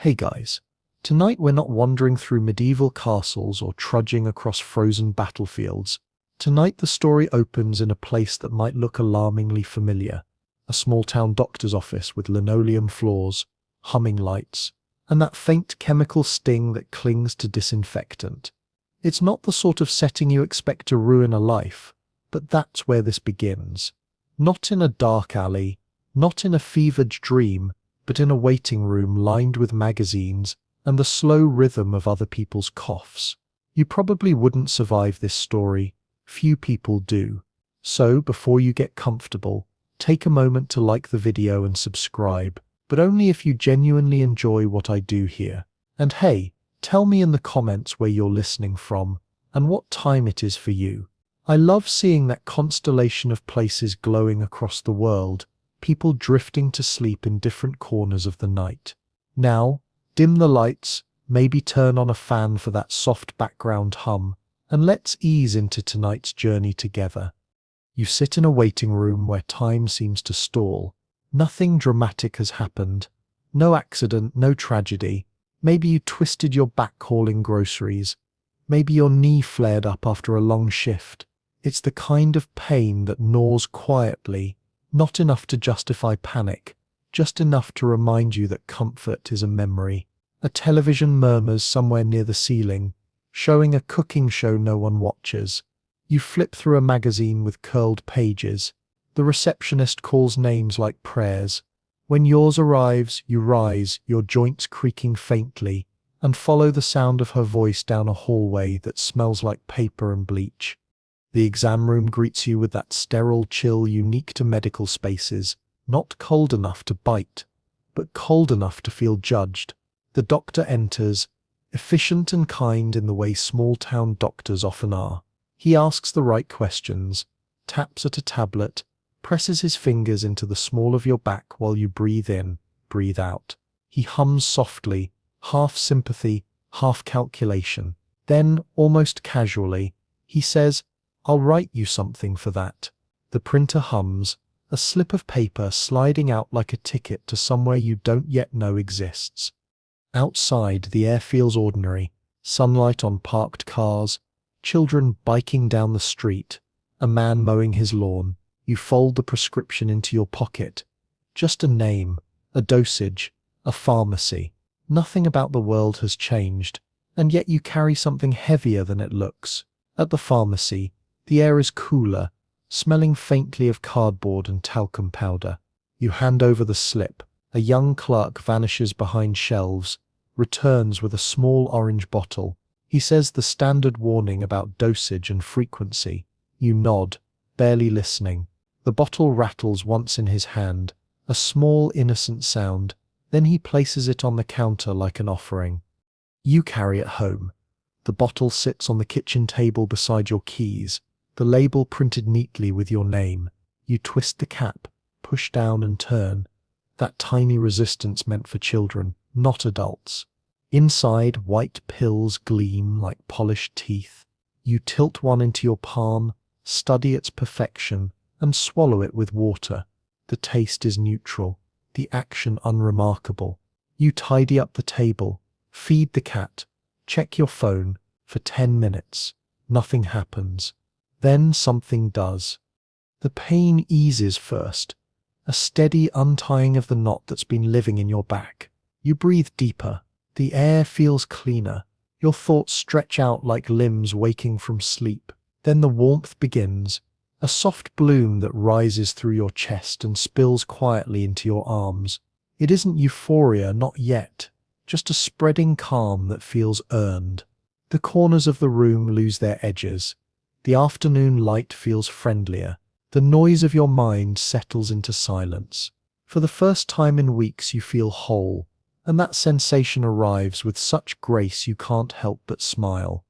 Hey guys, tonight we're not wandering through medieval castles or trudging across frozen battlefields. Tonight the story opens in a place that might look alarmingly familiar. A small-town doctor's office with linoleum floors, humming lights, and that faint chemical sting that clings to disinfectant. It's not the sort of setting you expect to ruin a life, but that's where this begins. Not in a dark alley, not in a fevered dream, but in a waiting room lined with magazines and the slow rhythm of other people's coughs. You probably wouldn't survive this story. Few people do. So, before you get comfortable, take a moment to like the video and subscribe, but only if you genuinely enjoy what I do here. And hey, tell me in the comments where you're listening from and what time it is for you. I love seeing that constellation of places glowing across the world, people drifting to sleep in different corners of the night. Now, dim the lights, maybe turn on a fan for that soft background hum, and let's ease into tonight's journey together. You sit in a waiting room where time seems to stall. Nothing dramatic has happened. No accident, no tragedy. Maybe you twisted your back hauling groceries. Maybe your knee flared up after a long shift. It's the kind of pain that gnaws quietly, not enough to justify panic, just enough to remind you that comfort is a memory. A television murmurs somewhere near the ceiling, showing a cooking show no one watches. You flip through a magazine with curled pages. The receptionist calls names like prayers. When yours arrives, you rise, your joints creaking faintly, and follow the sound of her voice down a hallway that smells like paper and bleach. The exam room greets you with that sterile chill unique to medical spaces, not cold enough to bite, but cold enough to feel judged. The doctor enters, efficient and kind in the way small-town doctors often are. He asks the right questions, taps at a tablet, presses his fingers into the small of your back while you breathe in, breathe out. He hums softly, half sympathy, half calculation. Then, almost casually, he says, "I'll write you something for that." The printer hums, a slip of paper sliding out like a ticket to somewhere you don't yet know exists. Outside, the air feels ordinary. Sunlight on parked cars, children biking down the street, a man mowing his lawn. You fold the prescription into your pocket. Just a name, a dosage, a pharmacy. Nothing about the world has changed, and yet you carry something heavier than it looks. At the pharmacy, the air is cooler, smelling faintly of cardboard and talcum powder. You hand over the slip. A young clerk vanishes behind shelves, returns with a small orange bottle. He says the standard warning about dosage and frequency. You nod, barely listening. The bottle rattles once in his hand, a small innocent sound, then he places it on the counter like an offering. You carry it home. The bottle sits on the kitchen table beside your keys, the label printed neatly with your name. You twist the cap, push down and turn. That tiny resistance meant for children, not adults. Inside, white pills gleam like polished teeth. You tilt one into your palm, study its perfection, and swallow it with water. The taste is neutral, the action unremarkable. You tidy up the table, feed the cat, check your phone. For 10 minutes, nothing happens. Then something does. The pain eases first, a steady untying of the knot that's been living in your back. You breathe deeper. The air feels cleaner. Your thoughts stretch out like limbs waking from sleep. Then the warmth begins, a soft bloom that rises through your chest and spills quietly into your arms. It isn't euphoria, not yet, just a spreading calm that feels earned. The corners of the room lose their edges. The afternoon light feels friendlier. The noise of your mind settles into silence. For the first time in weeks you feel whole, and that sensation arrives with such grace you can't help but smile.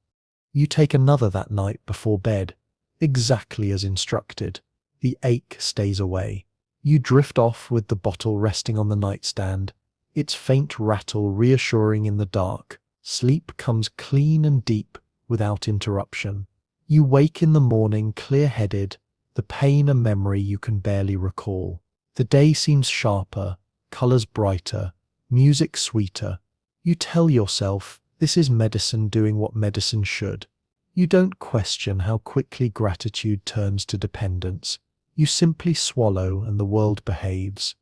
You take another that night before bed, exactly as instructed. The ache stays away. You drift off with the bottle resting on the nightstand, its faint rattle reassuring in the dark. Sleep comes clean and deep, without interruption. You wake in the morning clear-headed, the pain a memory you can barely recall. The day seems sharper, colors brighter, music sweeter, You tell yourself this is medicine doing what medicine should. You don't question how quickly gratitude turns to dependence. You simply swallow and the world behaves.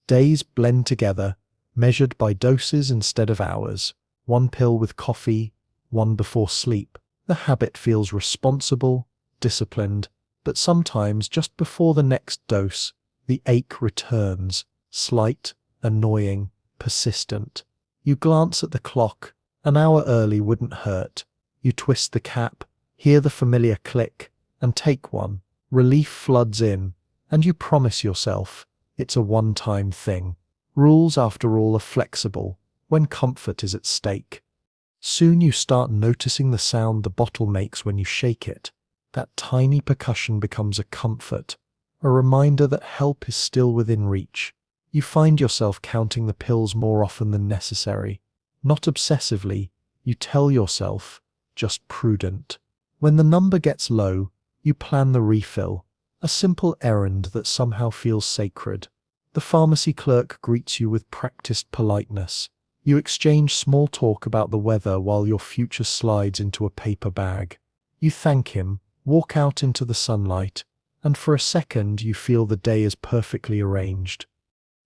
Days blend together, measured by doses instead of hours. One pill with coffee, one before sleep. The habit feels responsible, disciplined, but sometimes just before the next dose, the ache returns, slight, annoying, persistent. You glance at the clock. An hour early wouldn't hurt. You twist the cap, hear the familiar click, and take one. Relief floods in, and you promise yourself it's a one-time thing. Rules, after all, are flexible when comfort is at stake. Soon you start noticing the sound the bottle makes when you shake it. That tiny percussion becomes a comfort, a reminder that help is still within reach. You find yourself counting the pills more often than necessary. Not obsessively, you tell yourself, just prudent. When the number gets low, you plan the refill, a simple errand that somehow feels sacred. The pharmacy clerk greets you with practiced politeness. You exchange small talk about the weather while your future slides into a paper bag. You thank him, walk out into the sunlight, and for a second you feel the day is perfectly arranged.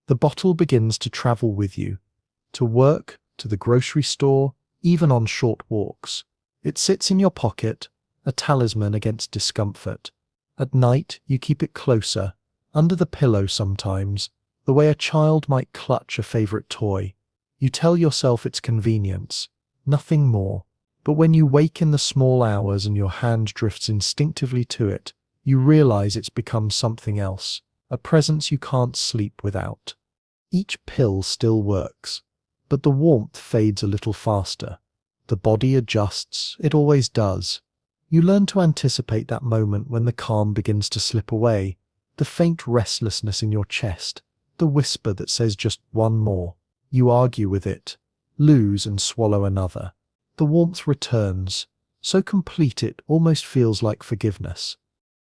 The bottle begins to travel with you, to work, to the grocery store, even on short walks. It sits in your pocket, a talisman against discomfort. At night, you keep it closer, under the pillow sometimes, the way a child might clutch a favorite toy. You tell yourself it's convenience, nothing more. But when you wake in the small hours and your hand drifts instinctively to it, you realize it's become something else, a presence you can't sleep without. Each pill still works, but the warmth fades a little faster. The body adjusts, it always does. You learn to anticipate that moment when the calm begins to slip away, the faint restlessness in your chest, the whisper that says just one more. You argue with it, lose and swallow another. The warmth returns, so complete it almost feels like forgiveness.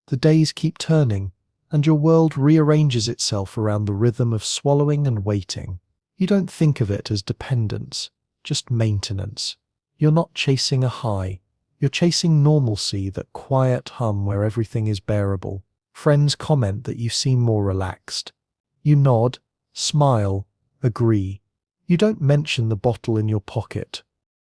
The days keep turning, and your world rearranges itself around the rhythm of swallowing and waiting. You don't think of it as dependence, just maintenance. You're not chasing a high. You're chasing normalcy, that quiet hum where everything is bearable. Friends comment that you seem more relaxed. You nod, smile, agree. You don't mention the bottle in your pocket.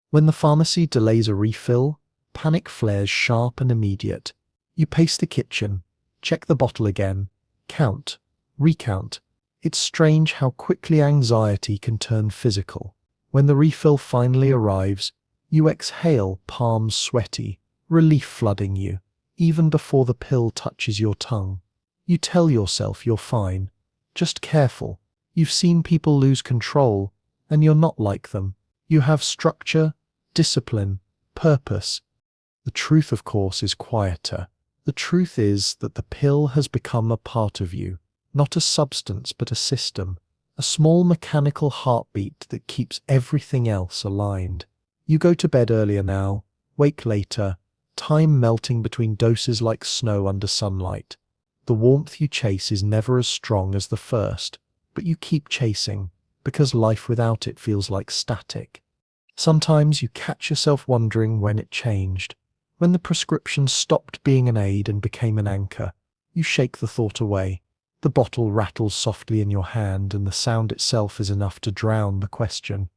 When the pharmacy delays a refill, panic flares sharp and immediate. You pace the kitchen, check the bottle again, count, recount. It's strange how quickly anxiety can turn physical. When the refill finally arrives, you exhale, palms sweaty, relief flooding you, even before the pill touches your tongue. You tell yourself you're fine, just careful. You've seen people lose control, and you're not like them. You have structure, discipline, purpose. The truth, of course, is quieter. The truth is that the pill has become a part of you, not a substance but a system, a small mechanical heartbeat that keeps everything else aligned. You go to bed earlier now, wake later, time melting between doses like snow under sunlight. The warmth you chase is never as strong as the first, but you keep chasing, because life without it feels like static. Sometimes you catch yourself wondering when it changed, when the prescription stopped being an aid and became an anchor. You shake the thought away. The bottle rattles softly in your hand, and the sound itself is enough to drown the question.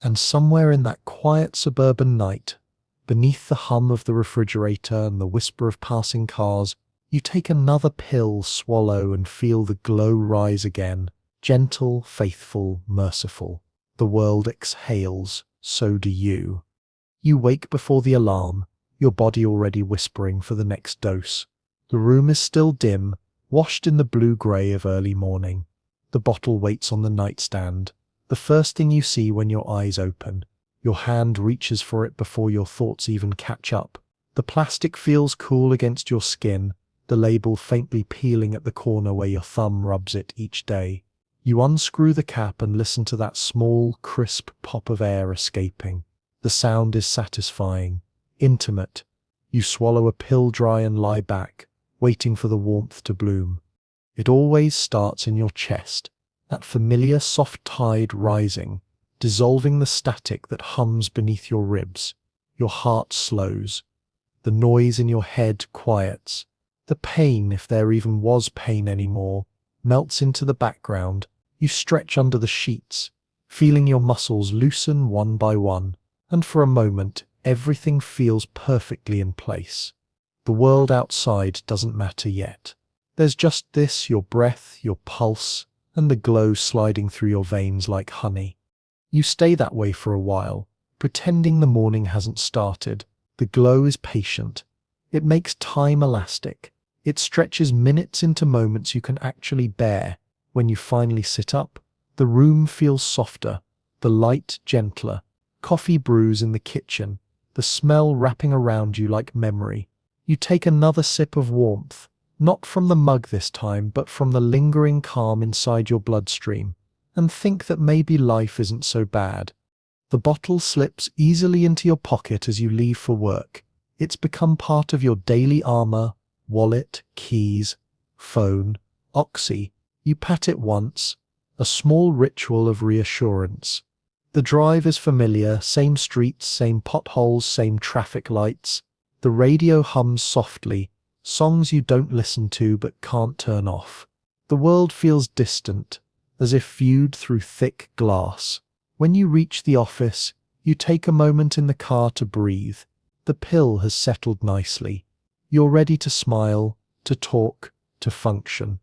And somewhere in that quiet suburban night, beneath the hum of the refrigerator and the whisper of passing cars, you take another pill, swallow, and feel the glow rise again. Gentle, faithful, merciful. The world exhales, so do you. You wake before the alarm, your body already whispering for the next dose. The room is still dim, washed in the blue-grey of early morning. The bottle waits on the nightstand. The first thing you see when your eyes open. Your hand reaches for it before your thoughts even catch up. The plastic feels cool against your skin, the label faintly peeling at the corner where your thumb rubs it each day. You unscrew the cap and listen to that small, crisp pop of air escaping. The sound is satisfying, intimate. You swallow a pill dry and lie back, waiting for the warmth to bloom. It always starts in your chest, that familiar soft tide rising, dissolving the static that hums beneath your ribs. Your heart slows. The noise in your head quiets. The pain, if there even was pain anymore, melts into the background. You stretch under the sheets, feeling your muscles loosen one by one, and for a moment, everything feels perfectly in place. The world outside doesn't matter yet. There's just this, your breath, your pulse, and the glow sliding through your veins like honey. You stay that way for a while, pretending the morning hasn't started. The glow is patient. It makes time elastic. It stretches minutes into moments you can actually bear. When you finally sit up, the room feels softer, the light gentler, coffee brews in the kitchen, the smell wrapping around you like memory. You take another sip of warmth, not from the mug this time, but from the lingering calm inside your bloodstream, and think that maybe life isn't so bad. The bottle slips easily into your pocket as you leave for work. It's become part of your daily armor, wallet, keys, phone, Oxy. You pat it once, a small ritual of reassurance. The drive is familiar, same streets, same potholes, same traffic lights. The radio hums softly, songs you don't listen to but can't turn off. The world feels distant, as if viewed through thick glass. When you reach the office, you take a moment in the car to breathe. The pill has settled nicely. You're ready to smile, to talk, to function.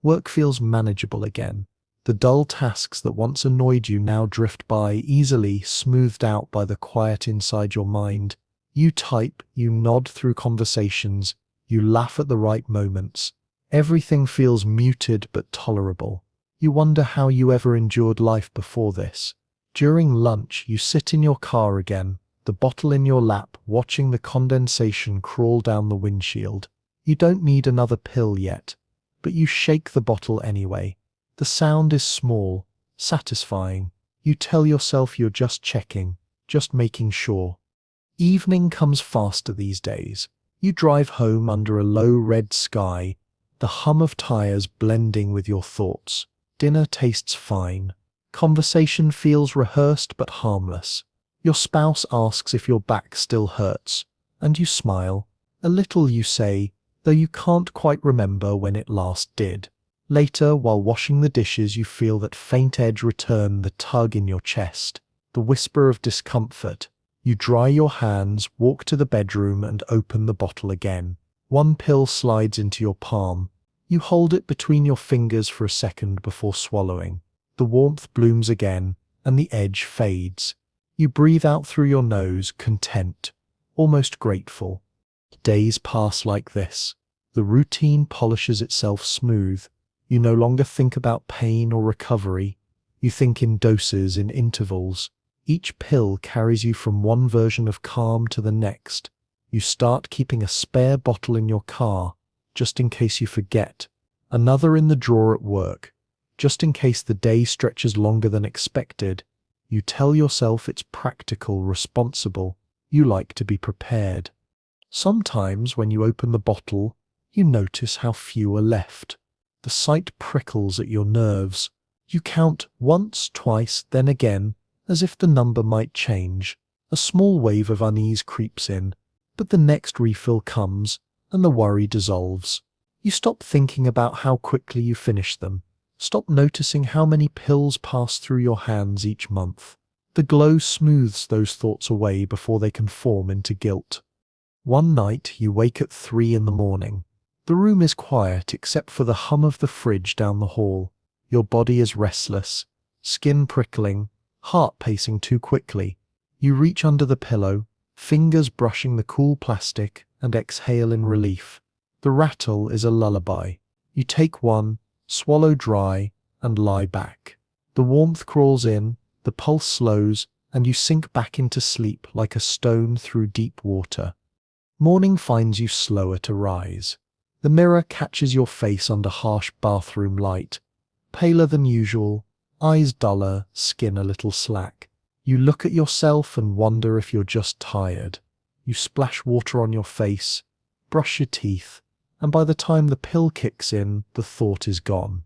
Work feels manageable again. The dull tasks that once annoyed you now drift by easily, smoothed out by the quiet inside your mind. You type, you nod through conversations, you laugh at the right moments. Everything feels muted but tolerable. You wonder how you ever endured life before this. During lunch, you sit in your car again, the bottle in your lap, watching the condensation crawl down the windshield. You don't need another pill yet, but you shake the bottle anyway. The sound is small, satisfying. You tell yourself you're just checking, just making sure. Evening comes faster these days. You drive home under a low red sky, the hum of tires blending with your thoughts. Dinner tastes fine. Conversation feels rehearsed but harmless. Your spouse asks if your back still hurts, and you smile. A little, you say, though you can't quite remember when it last did. Later, while washing the dishes, you feel that faint edge return, the tug in your chest, the whisper of discomfort. You dry your hands, walk to the bedroom, and open the bottle again. One pill slides into your palm. You hold it between your fingers for a second before swallowing. The warmth blooms again, and the edge fades. You breathe out through your nose, content, almost grateful. Days pass like this. The routine polishes itself smooth. You no longer think about pain or recovery. You think in doses, in intervals. Each pill carries you from one version of calm to the next. You start keeping a spare bottle in your car, just in case you forget. Another in the drawer at work, just in case the day stretches longer than expected. You tell yourself it's practical, responsible. You like to be prepared. Sometimes when you open the bottle, you notice how few are left. The sight prickles at your nerves. You count once, twice, then again, as if the number might change. A small wave of unease creeps in, but the next refill comes, and the worry dissolves. You stop thinking about how quickly you finish them. Stop noticing how many pills pass through your hands each month. The glow smooths those thoughts away before they can form into guilt. One night, you wake at 3 in the morning. The room is quiet except for the hum of the fridge down the hall. Your body is restless, skin prickling, heart pacing too quickly. You reach under the pillow, fingers brushing the cool plastic, and exhale in relief. The rattle is a lullaby. You take one, swallow dry, and lie back. The warmth crawls in, the pulse slows, and you sink back into sleep like a stone through deep water. Morning finds you slower to rise. The mirror catches your face under harsh bathroom light. Paler than usual, eyes duller, skin a little slack. You look at yourself and wonder if you're just tired. You splash water on your face, brush your teeth, and by the time the pill kicks in, the thought is gone.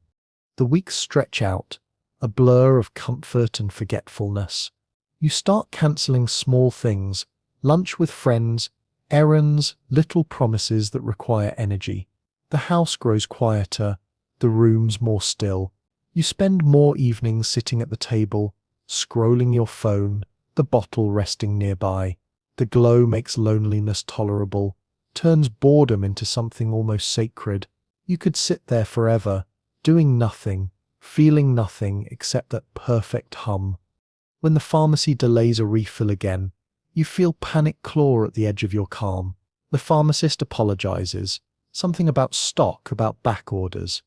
The weeks stretch out. a blur of comfort and forgetfulness. You start cancelling small things, lunch with friends, errands, little promises that require energy. The house grows quieter, the rooms more still. You spend more evenings sitting at the table, scrolling your phone, the bottle resting nearby. The glow makes loneliness tolerable, turns boredom into something almost sacred. You could sit there forever, doing nothing, feeling nothing except that perfect hum. When the pharmacy delays a refill again, you feel panic claw at the edge of your calm. The pharmacist apologizes, something about stock, about back orders.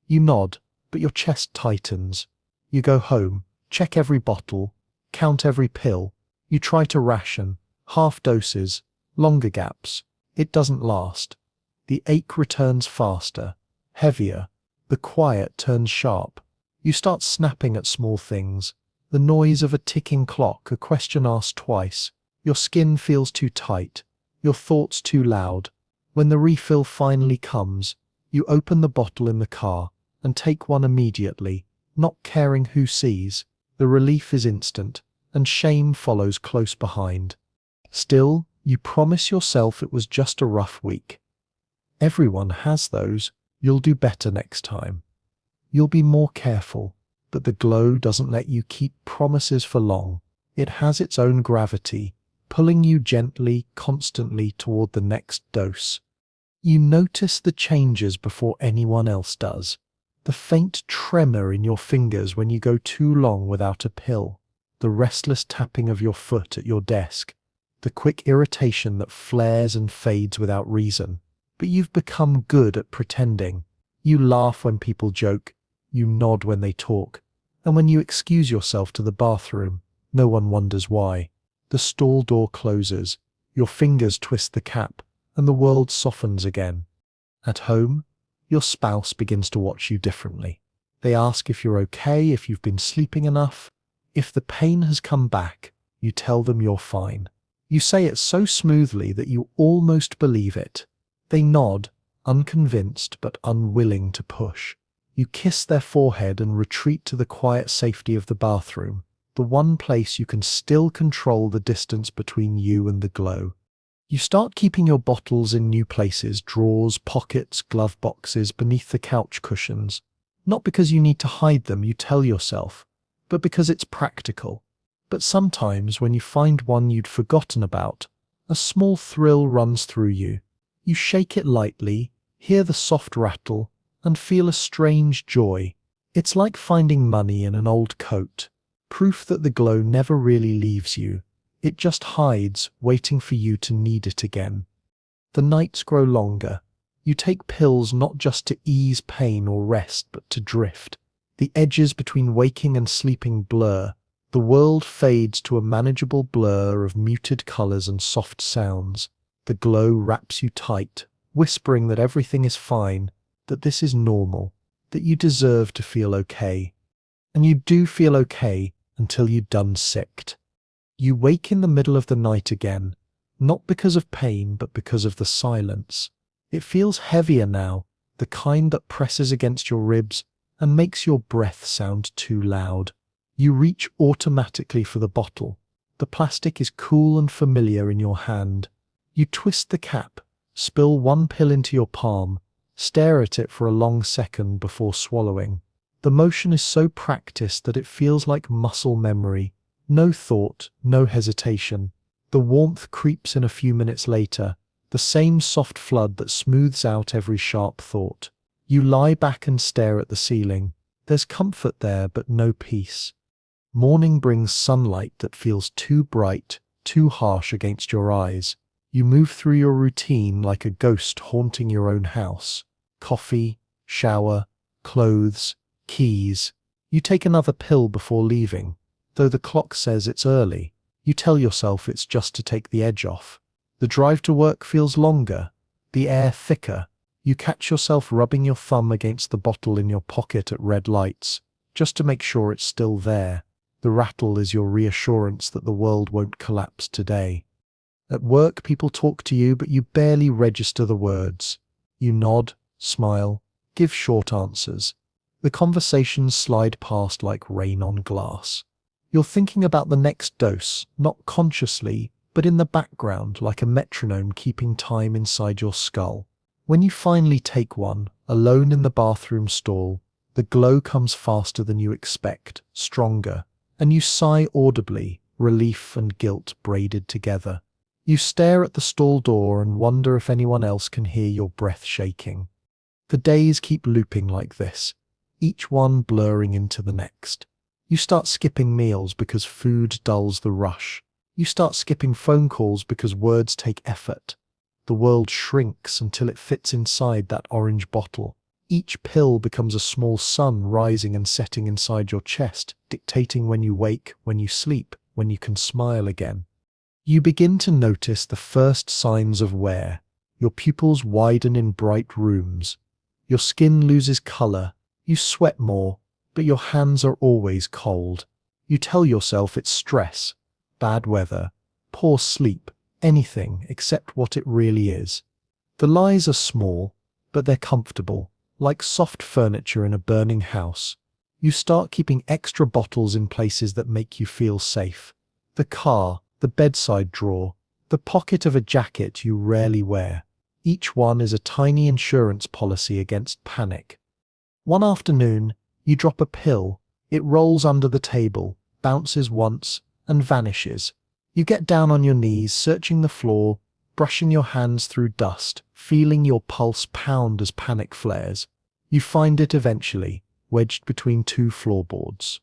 You nod, but your chest tightens. You go home, check every bottle, count every pill. You try to ration, half doses, longer gaps. It doesn't last. The ache returns faster, heavier. The quiet turns sharp. You start snapping at small things. The noise of a ticking clock, a question asked twice. Your skin feels too tight, your thoughts too loud. When the refill finally comes, you open the bottle in the car and take one immediately, not caring who sees. The relief is instant, and shame follows close behind. Still, you promise yourself it was just a rough week. Everyone has those. You'll do better next time. You'll be more careful, but the glow doesn't let you keep promises for long. It has its own gravity, pulling you gently, constantly toward the next dose. You notice the changes before anyone else does. The faint tremor in your fingers when you go too long without a pill. The restless tapping of your foot at your desk. The quick irritation that flares and fades without reason. But you've become good at pretending. You laugh when people joke. You nod when they talk. And when you excuse yourself to the bathroom, no one wonders why. The stall door closes. Your fingers twist the cap, and the world softens again. At home, your spouse begins to watch you differently. They ask if you're okay, if you've been sleeping enough. If the pain has come back, you tell them you're fine. You say it so smoothly that you almost believe it. They nod, unconvinced but unwilling to push. You kiss their forehead and retreat to the quiet safety of the bathroom, the one place you can still control the distance between you and the glow. You start keeping your bottles in new places, drawers, pockets, glove boxes, beneath the couch cushions. Not because you need to hide them, you tell yourself, but because it's practical. But sometimes when you find one you'd forgotten about, a small thrill runs through you. You shake it lightly, hear the soft rattle, and feel a strange joy. It's like finding money in an old coat, proof that the glow never really leaves you. It just hides, waiting for you to need it again. The nights grow longer. You take pills not just to ease pain or rest, but to drift. The edges between waking and sleeping blur. The world fades to a manageable blur of muted colors and soft sounds. The glow wraps you tight, whispering that everything is fine, that this is normal, that you deserve to feel okay. And you do feel okay until you're done sicked. You wake in the middle of the night again, not because of pain, but because of the silence. It feels heavier now, the kind that presses against your ribs and makes your breath sound too loud. You reach automatically for the bottle. The plastic is cool and familiar in your hand. You twist the cap, spill one pill into your palm, stare at it for a long second before swallowing. The motion is so practiced that it feels like muscle memory. No thought, no hesitation. The warmth creeps in a few minutes later, the same soft flood that smooths out every sharp thought. You lie back and stare at the ceiling. There's comfort there, but no peace. Morning brings sunlight that feels too bright, too harsh against your eyes. You move through your routine like a ghost haunting your own house. Coffee, shower, clothes, keys. You take another pill before leaving. Though the clock says it's early, you tell yourself it's just to take the edge off. The drive to work feels longer, the air thicker. You catch yourself rubbing your thumb against the bottle in your pocket at red lights, just to make sure it's still there. The rattle is your reassurance that the world won't collapse today. At work, people talk to you, but you barely register the words. You nod, smile, give short answers. The conversations slide past like rain on glass. You're thinking about the next dose, not consciously, but in the background like a metronome keeping time inside your skull. When you finally take one, alone in the bathroom stall, the glow comes faster than you expect, stronger, and you sigh audibly, relief and guilt braided together. You stare at the stall door and wonder if anyone else can hear your breath shaking. The days keep looping like this, each one blurring into the next. You start skipping meals because food dulls the rush. You start skipping phone calls because words take effort. The world shrinks until it fits inside that orange bottle. Each pill becomes a small sun rising and setting inside your chest, dictating when you wake, when you sleep, when you can smile again. You begin to notice the first signs of wear. Your pupils widen in bright rooms. Your skin loses color. You sweat more, but your hands are always cold. You tell yourself it's stress, bad weather, poor sleep, anything except what it really is. The lies are small, but they're comfortable, like soft furniture in a burning house. You start keeping extra bottles in places that make you feel safe. The car, the bedside drawer, the pocket of a jacket you rarely wear. Each one is a tiny insurance policy against panic. One afternoon, you drop a pill. It rolls under the table, bounces once, and vanishes. You get down on your knees, searching the floor, brushing your hands through dust, feeling your pulse pound as panic flares. You find it eventually, wedged between two floorboards.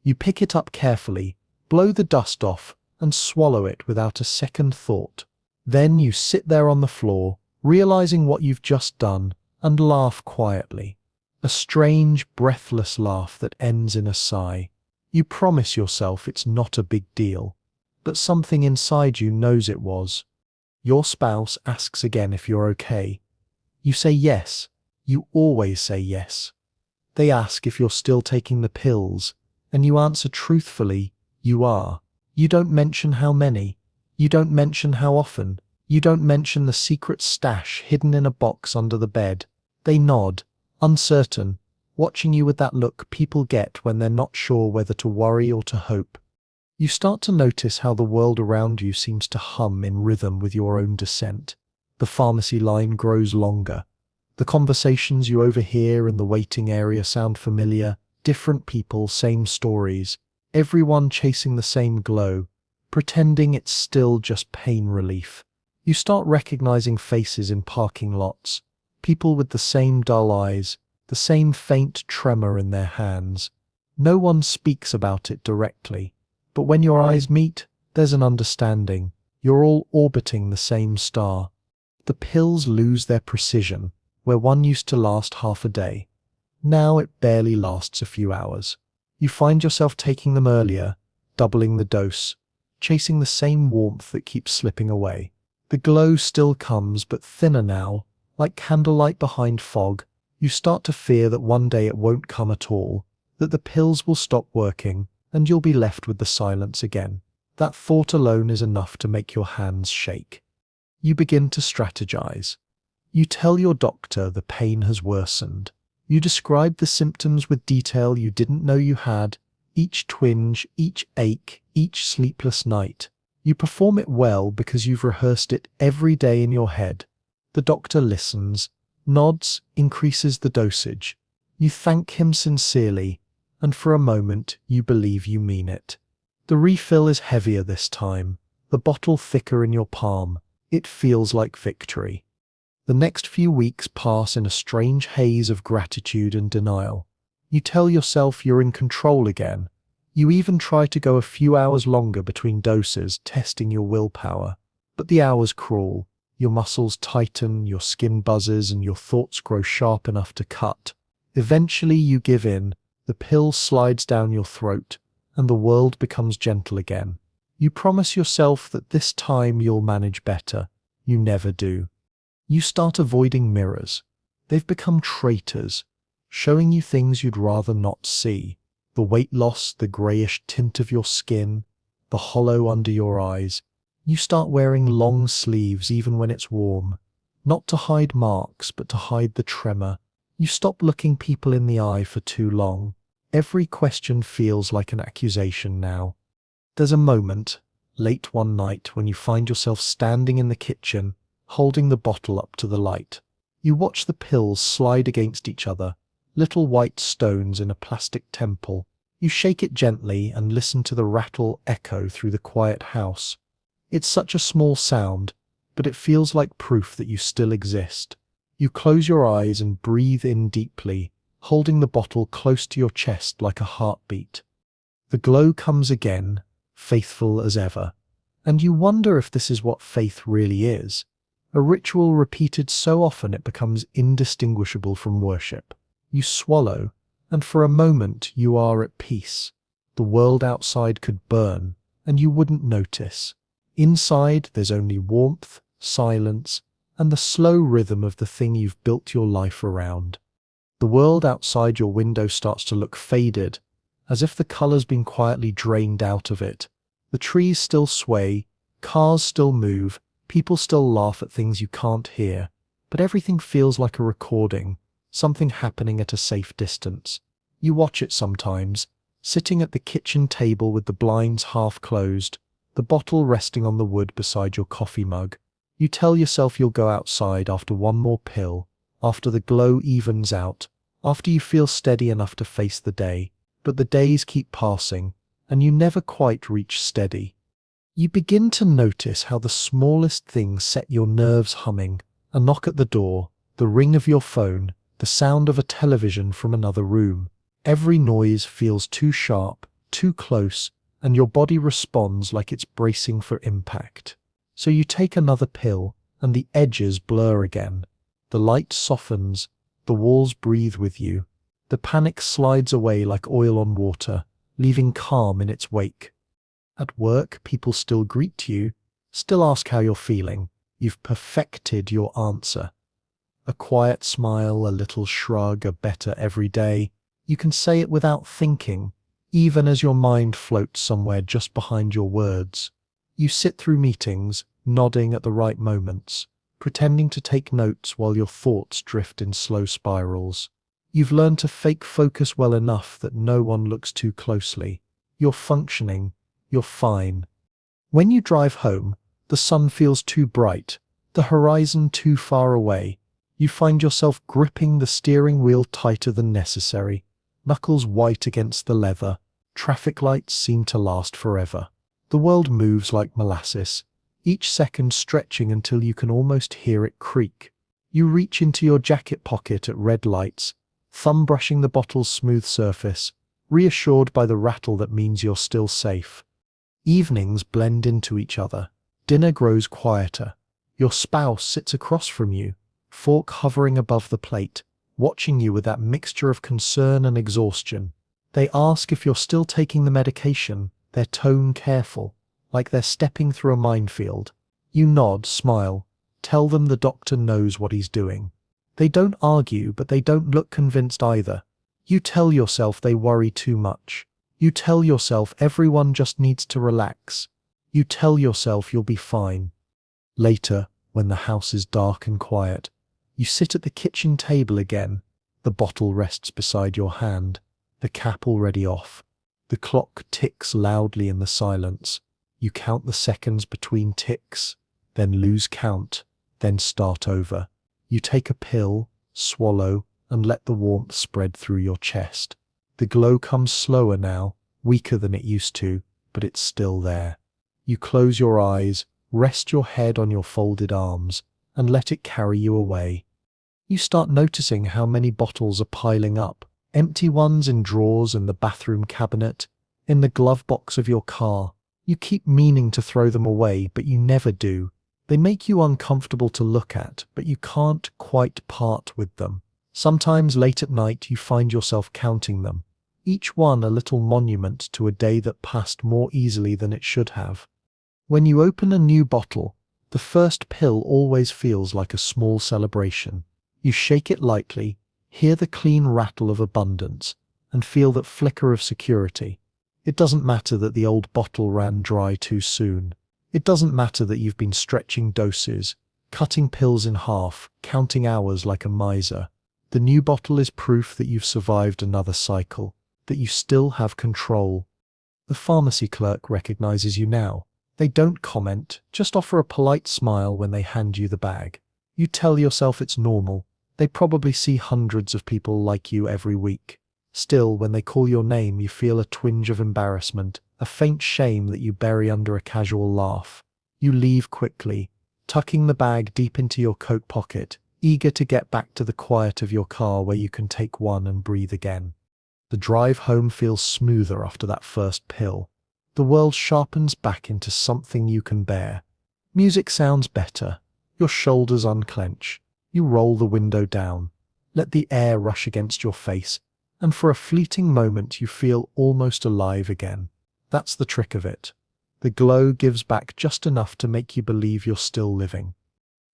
You pick it up carefully, blow the dust off, and swallow it without a second thought. Then you sit there on the floor, realizing what you've just done, and laugh quietly. A strange, breathless laugh that ends in a sigh. You promise yourself it's not a big deal, but something inside you knows it was. Your spouse asks again if you're okay. You say yes. You always say yes. They ask if you're still taking the pills, and you answer truthfully, you are. You don't mention how many. You don't mention how often. You don't mention the secret stash hidden in a box under the bed. They nod, uncertain, watching you with that look people get when they're not sure whether to worry or to hope. You start to notice how the world around you seems to hum in rhythm with your own descent. The pharmacy line grows longer. The conversations you overhear in the waiting area sound familiar. Different people, same stories. Everyone chasing the same glow, pretending it's still just pain relief. You start recognizing faces in parking lots. People with the same dull eyes, the same faint tremor in their hands. No one speaks about it directly, but when your eyes meet, there's an understanding. You're all orbiting the same star. The pills lose their precision. Where one used to last half a day, now it barely lasts a few hours. You find yourself taking them earlier, doubling the dose, chasing the same warmth that keeps slipping away. The glow still comes, but thinner now, like candlelight behind fog. You start to fear that one day it won't come at all, that the pills will stop working, and you'll be left with the silence again. That thought alone is enough to make your hands shake. You begin to strategize. You tell your doctor the pain has worsened. You describe the symptoms with detail you didn't know you had, each twinge, each ache, each sleepless night. You perform it well because you've rehearsed it every day in your head. The doctor listens, nods, increases the dosage. You thank him sincerely, and for a moment you believe you mean it. The refill is heavier this time, the bottle thicker in your palm. It feels like victory. The next few weeks pass in a strange haze of gratitude and denial. You tell yourself you're in control again. You even try to go a few hours longer between doses, testing your willpower. But the hours crawl. Your muscles tighten, your skin buzzes, and your thoughts grow sharp enough to cut. Eventually you give in, the pill slides down your throat, and the world becomes gentle again. You promise yourself that this time you'll manage better. You never do. You start avoiding mirrors. They've become traitors, showing you things you'd rather not see. The weight loss, the greyish tint of your skin, the hollow under your eyes. You start wearing long sleeves even when it's warm, not to hide marks, but to hide the tremor. You stop looking people in the eye for too long. Every question feels like an accusation now. There's a moment, late one night, when you find yourself standing in the kitchen, holding the bottle up to the light. You watch the pills slide against each other, little white stones in a plastic temple. You shake it gently and listen to the rattle echo through the quiet house. It's such a small sound, but it feels like proof that you still exist. You close your eyes and breathe in deeply, holding the bottle close to your chest like a heartbeat. The glow comes again, faithful as ever, and you wonder if this is what faith really is. A ritual repeated so often it becomes indistinguishable from worship. You swallow, and for a moment you are at peace. The world outside could burn, and you wouldn't notice. Inside there's only warmth, silence, and the slow rhythm of the thing you've built your life around. The world outside your window starts to look faded, as if the color's been quietly drained out of it. The trees still sway, cars still move, people still laugh at things you can't hear, but everything feels like a recording, something happening at a safe distance. You watch it sometimes, sitting at the kitchen table with the blinds half closed, the bottle resting on the wood beside your coffee mug. You tell yourself you'll go outside after one more pill, after the glow evens out, after you feel steady enough to face the day. But the days keep passing, and you never quite reach steady. You begin to notice how the smallest things set your nerves humming: a knock at the door, the ring of your phone, the sound of a television from another room. Every noise feels too sharp, too close, and your body responds like it's bracing for impact. So you take another pill, and the edges blur again. The light softens, the walls breathe with you. The panic slides away like oil on water, leaving calm in its wake. At work, people still greet you, still ask how you're feeling. You've perfected your answer. A quiet smile, a little shrug, a better every day. You can say it without thinking, even as your mind floats somewhere just behind your words. You sit through meetings, nodding at the right moments, pretending to take notes while your thoughts drift in slow spirals. You've learned to fake focus well enough that no one looks too closely. You're functioning. You're fine. When you drive home, the sun feels too bright, the horizon too far away. You find yourself gripping the steering wheel tighter than necessary, knuckles white against the leather. Traffic lights seem to last forever. The world moves like molasses, each second stretching until you can almost hear it creak. You reach into your jacket pocket at red lights, thumb brushing the bottle's smooth surface, reassured by the rattle that means you're still safe. Evenings blend into each other. Dinner grows quieter. Your spouse sits across from you, fork hovering above the plate, watching you with that mixture of concern and exhaustion. They ask if you're still taking the medication, their tone careful, like they're stepping through a minefield. You nod, smile, tell them the doctor knows what he's doing. They don't argue, but they don't look convinced either. You tell yourself they worry too much. You tell yourself everyone just needs to relax. You tell yourself you'll be fine. Later, when the house is dark and quiet, you sit at the kitchen table again. The bottle rests beside your hand, the cap already off. The clock ticks loudly in the silence. You count the seconds between ticks, then lose count, then start over. You take a pill, swallow, and let the warmth spread through your chest. The glow comes slower now, weaker than it used to, but it's still there. You close your eyes, rest your head on your folded arms, and let it carry you away. You start noticing how many bottles are piling up, empty ones in drawers in the bathroom cabinet, in the glove box of your car. You keep meaning to throw them away, but you never do. They make you uncomfortable to look at, but you can't quite part with them. Sometimes late at night you find yourself counting them, each one a little monument to a day that passed more easily than it should have. When you open a new bottle, the first pill always feels like a small celebration. You shake it lightly, hear the clean rattle of abundance, and feel that flicker of security. It doesn't matter that the old bottle ran dry too soon. It doesn't matter that you've been stretching doses, cutting pills in half, counting hours like a miser. The new bottle is proof that you've survived another cycle, that you still have control. The pharmacy clerk recognizes you now. They don't comment, just offer a polite smile when they hand you the bag. You tell yourself it's normal. They probably see hundreds of people like you every week. Still, when they call your name, you feel a twinge of embarrassment, a faint shame that you bury under a casual laugh. You leave quickly, tucking the bag deep into your coat pocket, eager to get back to the quiet of your car where you can take one and breathe again. The drive home feels smoother after that first pill. The world sharpens back into something you can bear. Music sounds better. Your shoulders unclench. You roll the window down. Let the air rush against your face, and for a fleeting moment you feel almost alive again. That's the trick of it. The glow gives back just enough to make you believe you're still living.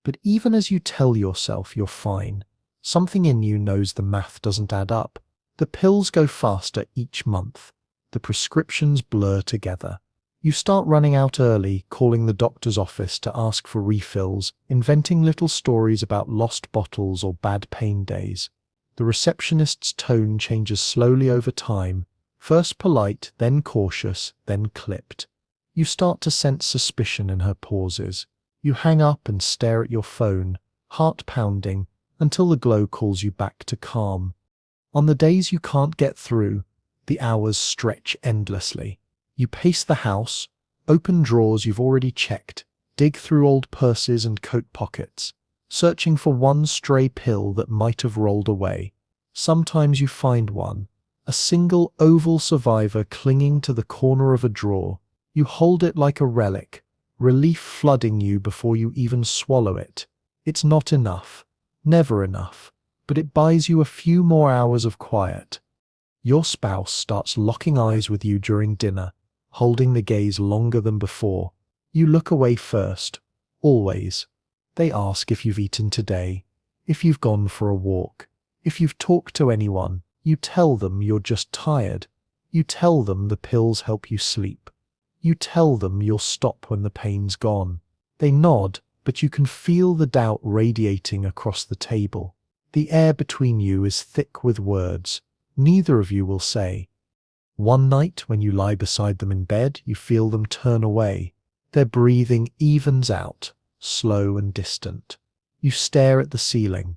But even as you tell yourself you're fine, something in you knows the math doesn't add up. The pills go faster each month. The prescriptions blur together. You start running out early, calling the doctor's office to ask for refills, inventing little stories about lost bottles or bad pain days. The receptionist's tone changes slowly over time, first polite, then cautious, then clipped. You start to sense suspicion in her pauses. You hang up and stare at your phone, heart pounding, until the glow calls you back to calm. On the days you can't get through, the hours stretch endlessly. You pace the house, open drawers you've already checked, dig through old purses and coat pockets, searching for one stray pill that might have rolled away. Sometimes you find one, a single oval survivor clinging to the corner of a drawer. You hold it like a relic, relief flooding you before you even swallow it. It's not enough, never enough, but it buys you a few more hours of quiet. Your spouse starts locking eyes with you during dinner, holding the gaze longer than before. You look away first, always. They ask if you've eaten today, if you've gone for a walk, if you've talked to anyone. You tell them you're just tired. You tell them the pills help you sleep. You tell them you'll stop when the pain's gone. They nod, but you can feel the doubt radiating across the table. The air between you is thick with words neither of you will say. One night, when you lie beside them in bed, you feel them turn away. Their breathing evens out, slow and distant. You stare at the ceiling,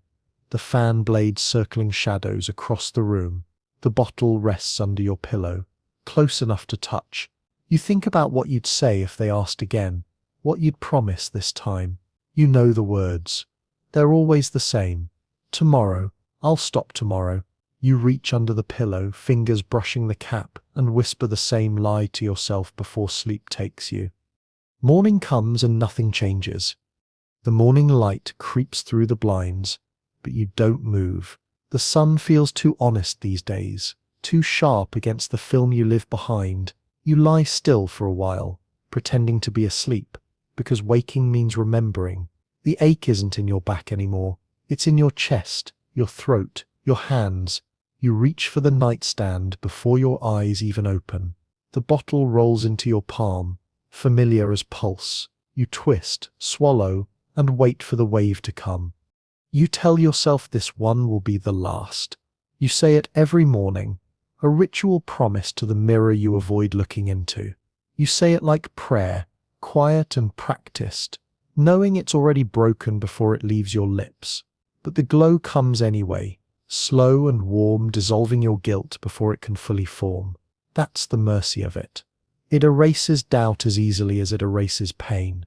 the fan blades circling shadows across the room. The bottle rests under your pillow, close enough to touch. You think about what you'd say if they asked again, what you'd promise this time. You know the words. They're always the same. Tomorrow. I'll stop tomorrow. You reach under the pillow, fingers brushing the cap, and whisper the same lie to yourself before sleep takes you. Morning comes and nothing changes. The morning light creeps through the blinds, but you don't move. The sun feels too honest these days, too sharp against the film you live behind. You lie still for a while, pretending to be asleep, because waking means remembering. The ache isn't in your back anymore. It's in your chest, your throat, your hands. You reach for the nightstand before your eyes even open. The bottle rolls into your palm, familiar as pulse. You twist, swallow, and wait for the wave to come. You tell yourself this one will be the last. You say it every morning, a ritual promise to the mirror you avoid looking into. You say it like prayer, quiet and practiced, knowing it's already broken before it leaves your lips. But the glow comes anyway, slow and warm, dissolving your guilt before it can fully form. That's the mercy of it. It erases doubt as easily as it erases pain.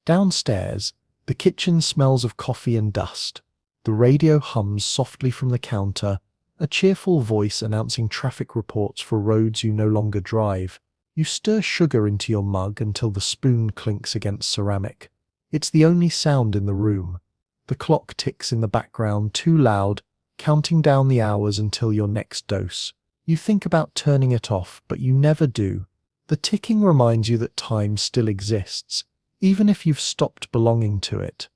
Downstairs, the kitchen smells of coffee and dust. The radio hums softly from the counter, a cheerful voice announcing traffic reports for roads you no longer drive. You stir sugar into your mug until the spoon clinks against ceramic. It's the only sound in the room. The clock ticks in the background, too loud, counting down the hours until your next dose. You think about turning it off, but you never do. The ticking reminds you that time still exists, even if you've stopped belonging to it.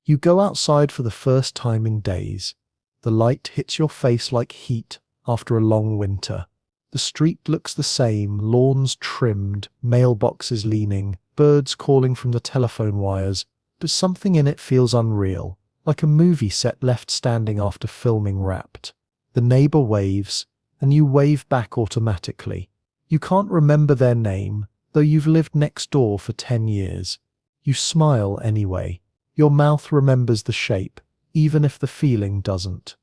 You go outside for the first time in days. The light hits your face like heat after a long winter. The street looks the same, lawns trimmed, mailboxes leaning, birds calling from the telephone wires, but something in it feels unreal, like a movie set left standing after filming wrapped. The neighbor waves, and you wave back automatically. You can't remember their name, though you've lived next door for 10 years. You smile anyway. Your mouth remembers the shape, even if the feeling doesn't.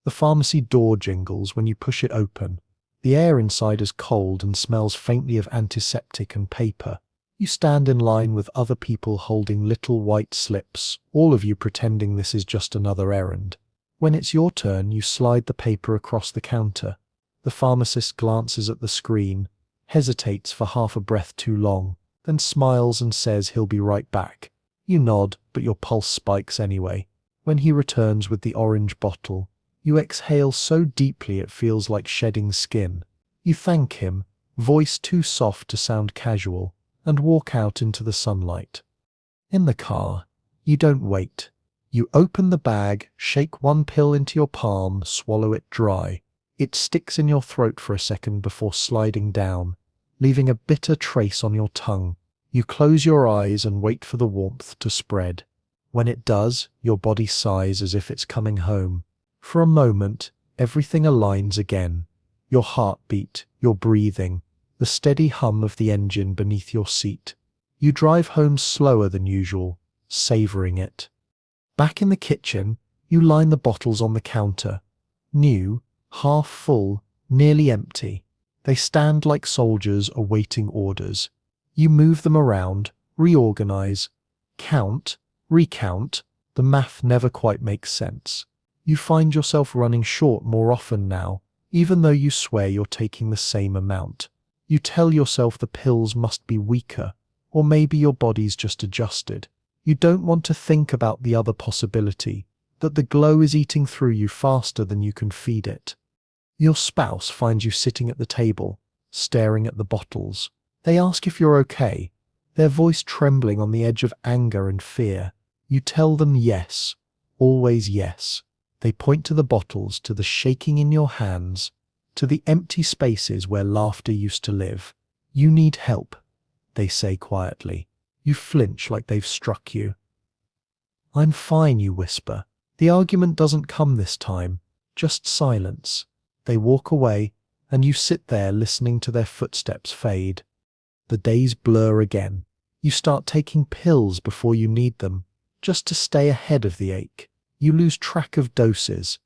The pharmacy door jingles when you push it open. The air inside is cold and smells faintly of antiseptic and paper. You stand in line with other people holding little white slips, all of you pretending this is just another errand. When it's your turn, you slide the paper across the counter. The pharmacist glances at the screen, hesitates for half a breath too long, then smiles and says he'll be right back. You nod, but your pulse spikes anyway. When he returns with the orange bottle, you exhale so deeply it feels like shedding skin. You thank him, voice too soft to sound casual, and walk out into the sunlight. In the car, you don't wait. You open the bag, shake one pill into your palm, swallow it dry. It sticks in your throat for a second before sliding down, leaving a bitter trace on your tongue. You close your eyes and wait for the warmth to spread. When it does, your body sighs as if it's coming home. For a moment, everything aligns again. Your heartbeat, your breathing, the steady hum of the engine beneath your seat. You drive home slower than usual, savoring it. Back in the kitchen, you line the bottles on the counter. New, half full, nearly empty. They stand like soldiers awaiting orders. You move them around, reorganize, count, recount. The math never quite makes sense. You find yourself running short more often now, even though you swear you're taking the same amount. You tell yourself the pills must be weaker, or maybe your body's just adjusted. You don't want to think about the other possibility, that the glow is eating through you faster than you can feed it. Your spouse finds you sitting at the table, staring at the bottles. They ask if you're okay, their voice trembling on the edge of anger and fear. You tell them yes, always yes. They point to the bottles, to the shaking in your hands, to the empty spaces where laughter used to live. You need help, they say quietly. You flinch like they've struck you. I'm fine, you whisper. The argument doesn't come this time, just silence. They walk away, and you sit there listening to their footsteps fade. The days blur again. You start taking pills before you need them, just to stay ahead of the ache. You lose track of doses,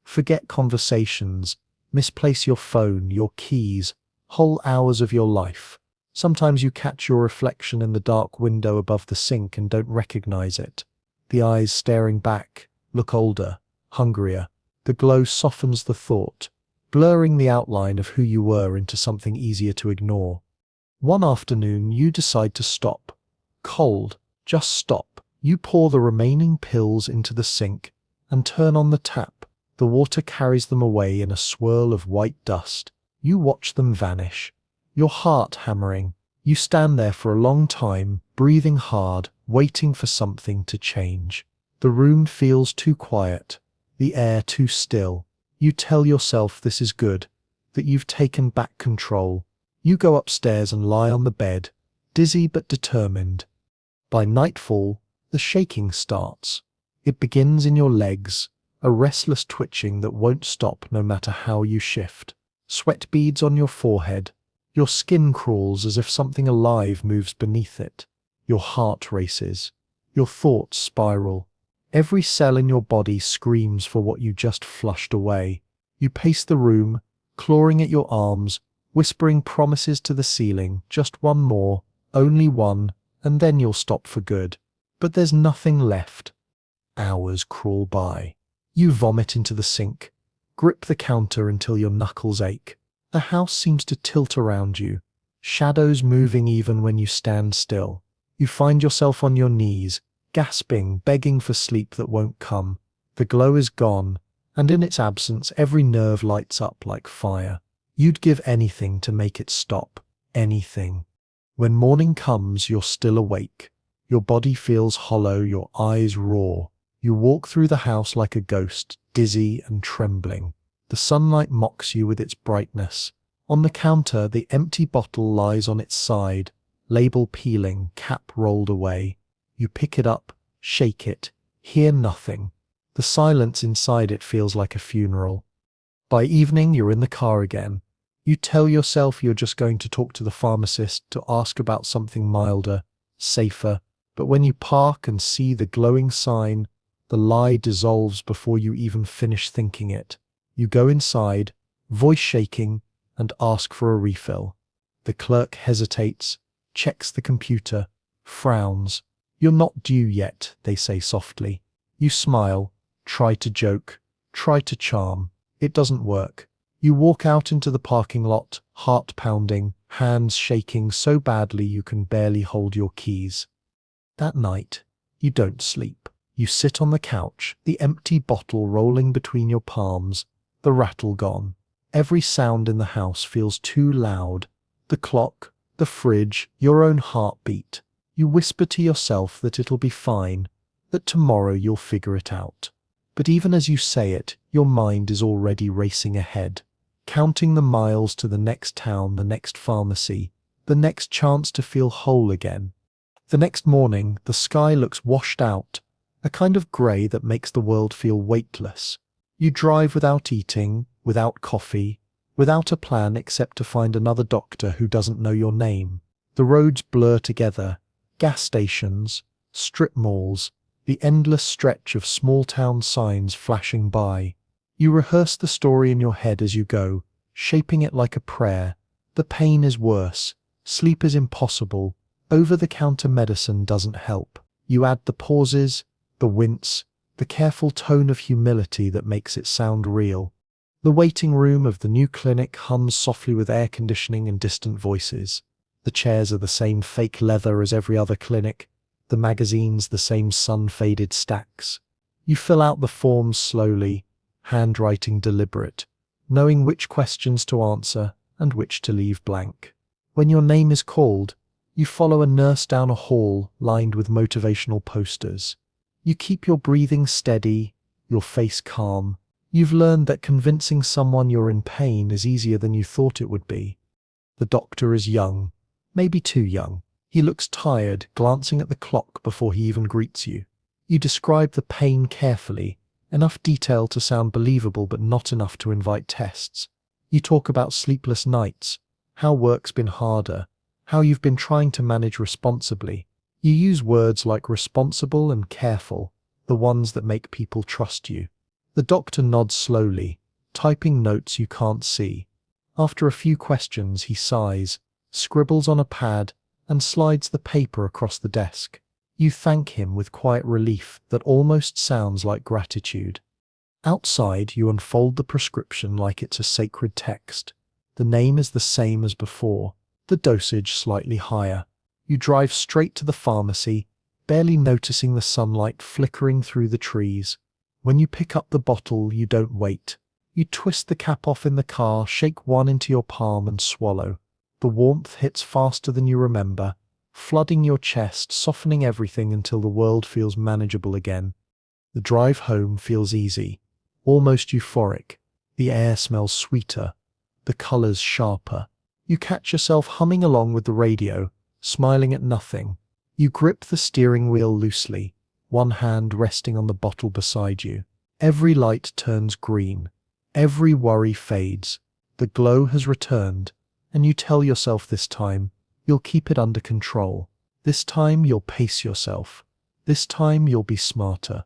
forget conversations, misplace your phone, your keys, whole hours of your life. Sometimes you catch your reflection in the dark window above the sink and don't recognize it. The eyes staring back look older, hungrier. The glow softens the thought, blurring the outline of who you were into something easier to ignore. One afternoon, you decide to stop. Cold, just stop. You pour the remaining pills into the sink and turn on the tap. The water carries them away in a swirl of white dust. You watch them vanish, your heart hammering. You stand there for a long time, breathing hard, waiting for something to change. The room feels too quiet, the air too still. You tell yourself this is good, that you've taken back control. You go upstairs and lie on the bed, dizzy but determined. By nightfall, the shaking starts. It begins in your legs, a restless twitching that won't stop no matter how you shift. Sweat beads on your forehead. Your skin crawls as if something alive moves beneath it. Your heart races. Your thoughts spiral. Every cell in your body screams for what you just flushed away. You pace the room, clawing at your arms, whispering promises to the ceiling, just one more, only one, and then you'll stop for good. But there's nothing left. Hours crawl by. You vomit into the sink, grip the counter until your knuckles ache. The house seems to tilt around you, shadows moving even when you stand still. You find yourself on your knees, gasping, begging for sleep that won't come. The glow is gone, and in its absence every nerve lights up like fire. You'd give anything to make it stop, anything. When morning comes, you're still awake. Your body feels hollow, your eyes roar. You walk through the house like a ghost, dizzy and trembling. The sunlight mocks you with its brightness. On the counter, the empty bottle lies on its side, label peeling, cap rolled away. You pick it up, shake it, hear nothing. The silence inside it feels like a funeral. By evening, you're in the car again. You tell yourself you're just going to talk to the pharmacist to ask about something milder, safer, but when you park and see the glowing sign, the lie dissolves before you even finish thinking it. You go inside, voice shaking, and ask for a refill. The clerk hesitates, checks the computer, frowns. "You're not due yet," they say softly. You smile, try to joke, try to charm. It doesn't work. You walk out into the parking lot, heart pounding, hands shaking so badly you can barely hold your keys. That night, you don't sleep. You sit on the couch, the empty bottle rolling between your palms, the rattle gone. Every sound in the house feels too loud. The clock, the fridge, your own heartbeat. You whisper to yourself that it'll be fine, that tomorrow you'll figure it out. But even as you say it, your mind is already racing ahead, counting the miles to the next town, the next pharmacy, the next chance to feel whole again. The next morning, the sky looks washed out, a kind of grey that makes the world feel weightless. You drive without eating, without coffee, without a plan except to find another doctor who doesn't know your name. The roads blur together, gas stations, strip malls, the endless stretch of small-town signs flashing by. You rehearse the story in your head as you go, shaping it like a prayer. The pain is worse, sleep is impossible, over-the-counter medicine doesn't help. You add the pauses, the wince, the careful tone of humility that makes it sound real. The waiting room of the new clinic hums softly with air conditioning and distant voices. The chairs are the same fake leather as every other clinic, the magazines the same sun-faded stacks. You fill out the forms slowly, handwriting deliberate, knowing which questions to answer and which to leave blank. When your name is called, you follow a nurse down a hall lined with motivational posters. You keep your breathing steady, your face calm. You've learned that convincing someone you're in pain is easier than you thought it would be. The doctor is young, maybe too young. He looks tired, glancing at the clock before he even greets you. You describe the pain carefully, enough detail to sound believable but not enough to invite tests. You talk about sleepless nights, how work's been harder, how you've been trying to manage responsibly. You use words like responsible and careful, the ones that make people trust you. The doctor nods slowly, typing notes you can't see. After a few questions, he sighs, scribbles on a pad, and slides the paper across the desk. You thank him with quiet relief that almost sounds like gratitude. Outside, you unfold the prescription like it's a sacred text. The name is the same as before, the dosage slightly higher. You drive straight to the pharmacy, barely noticing the sunlight flickering through the trees. When you pick up the bottle, you don't wait. You twist the cap off in the car, shake one into your palm and swallow. The warmth hits faster than you remember, flooding your chest, softening everything until the world feels manageable again. The drive home feels easy, almost euphoric. The air smells sweeter, the colors sharper. You catch yourself humming along with the radio, smiling at nothing. You grip the steering wheel loosely, one hand resting on the bottle beside you. Every light turns green. Every worry fades. The glow has returned, and you tell yourself this time, you'll keep it under control. This time you'll pace yourself. This time you'll be smarter.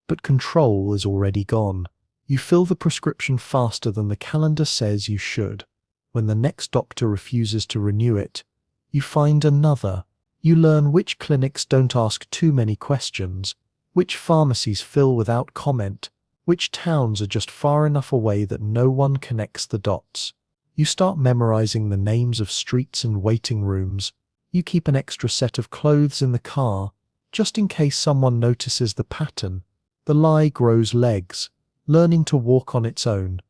But control is already gone. You fill the prescription faster than the calendar says you should. When the next doctor refuses to renew it, you find another. You learn which clinics don't ask too many questions, which pharmacies fill without comment, which towns are just far enough away that no one connects the dots. You start memorizing the names of streets and waiting rooms. You keep an extra set of clothes in the car, just in case someone notices the pattern. The lie grows legs, learning to walk on its own.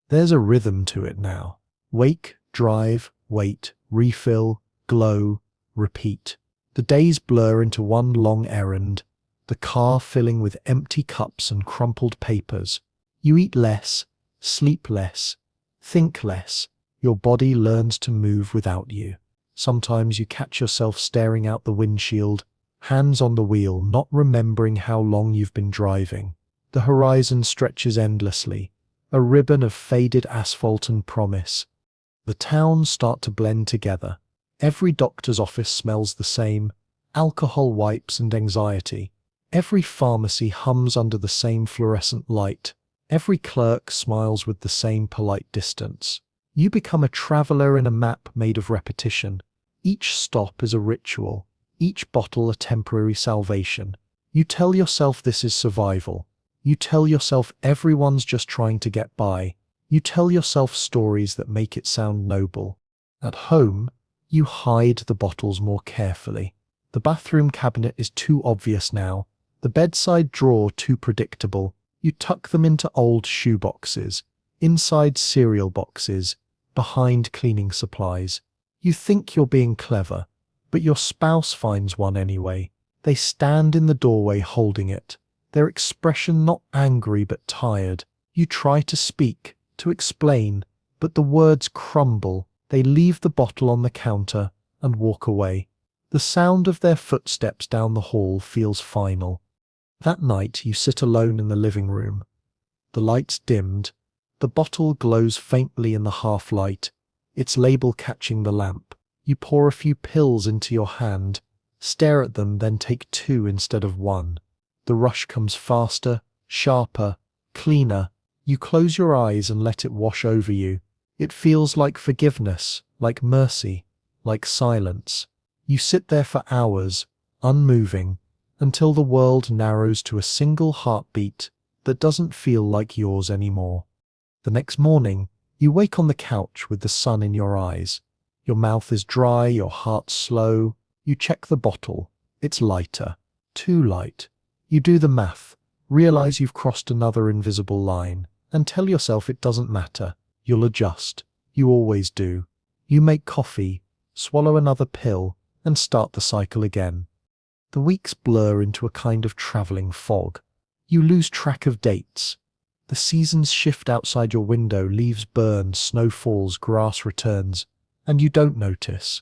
There's a rhythm to it now. Wake, drive, wait, refill, glow, repeat. The days blur into one long errand, the car filling with empty cups and crumpled papers. You eat less, sleep less, think less. Your body learns to move without you. Sometimes you catch yourself staring out the windshield, Hands on the wheel, not remembering how long you've been driving. The horizon stretches endlessly, a ribbon of faded asphalt and promise. The towns start to blend together. Every doctor's office smells the same, alcohol wipes and anxiety. Every pharmacy hums under the same fluorescent light. Every clerk smiles with the same polite distance. You become a traveler in a map made of repetition. Each stop is a ritual, each bottle a temporary salvation. You tell yourself this is survival. You tell yourself everyone's just trying to get by. You tell yourself stories that make it sound noble. At home, you hide the bottles more carefully. The bathroom cabinet is too obvious now. The bedside drawer too predictable. You tuck them into old shoeboxes, inside cereal boxes, behind cleaning supplies. You think you're being clever, but your spouse finds one anyway. They stand in the doorway holding it, their expression not angry but tired. You try to speak, to explain, but the words crumble. They leave the bottle on the counter and walk away. The sound of their footsteps down the hall feels final. That night you sit alone in the living room. The lights dimmed. The bottle glows faintly in the half-light, its label catching the lamp. You pour a few pills into your hand, stare at them, then take two instead of one. The rush comes faster, sharper, cleaner. You close your eyes and let it wash over you. It feels like forgiveness, like mercy, like silence. You sit there for hours, unmoving, until the world narrows to a single heartbeat that doesn't feel like yours anymore. The next morning, you wake on the couch with the sun in your eyes. Your mouth is dry, your heart slow. You check the bottle. It's lighter. Too light. You do the math, realize you've crossed another invisible line, and tell yourself it doesn't matter. You'll adjust. You always do. You make coffee, swallow another pill, and start the cycle again. The weeks blur into a kind of traveling fog. You lose track of dates. The seasons shift outside your window, leaves burn, snow falls, grass returns, and you don't notice.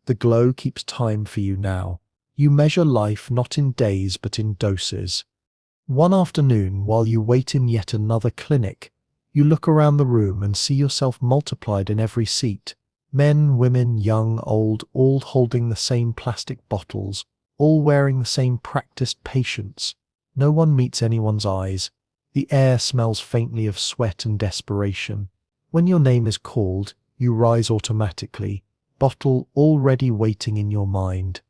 The glow keeps time for you now. You measure life not in days but in doses. One afternoon, while you wait in yet another clinic, you look around the room and see yourself multiplied in every seat. Men, women, young, old, all holding the same plastic bottles, all wearing the same practiced patience. No one meets anyone's eyes. The air smells faintly of sweat and desperation. When your name is called, you rise automatically, bottle already waiting in your mind.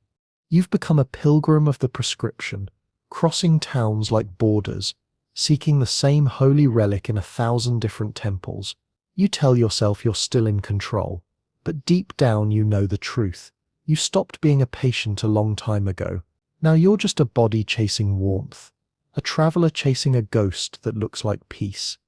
You've become a pilgrim of the prescription, crossing towns like borders, seeking the same holy relic in 1,000 different temples. You tell yourself you're still in control, but deep down you know the truth. You stopped being a patient a long time ago. Now you're just a body chasing warmth, a traveler chasing a ghost that looks like peace.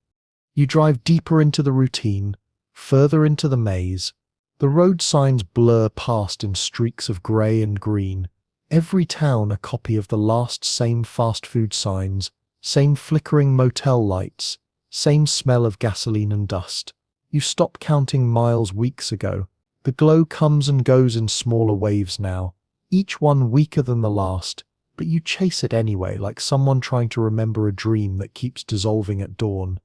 You drive deeper into the routine, further into the maze. The road signs blur past in streaks of grey and green. Every town a copy of the last, same fast food signs, same flickering motel lights, same smell of gasoline and dust. You stopped counting miles weeks ago. The glow comes and goes in smaller waves now, each one weaker than the last, but you chase it anyway, like someone trying to remember a dream that keeps dissolving at dawn.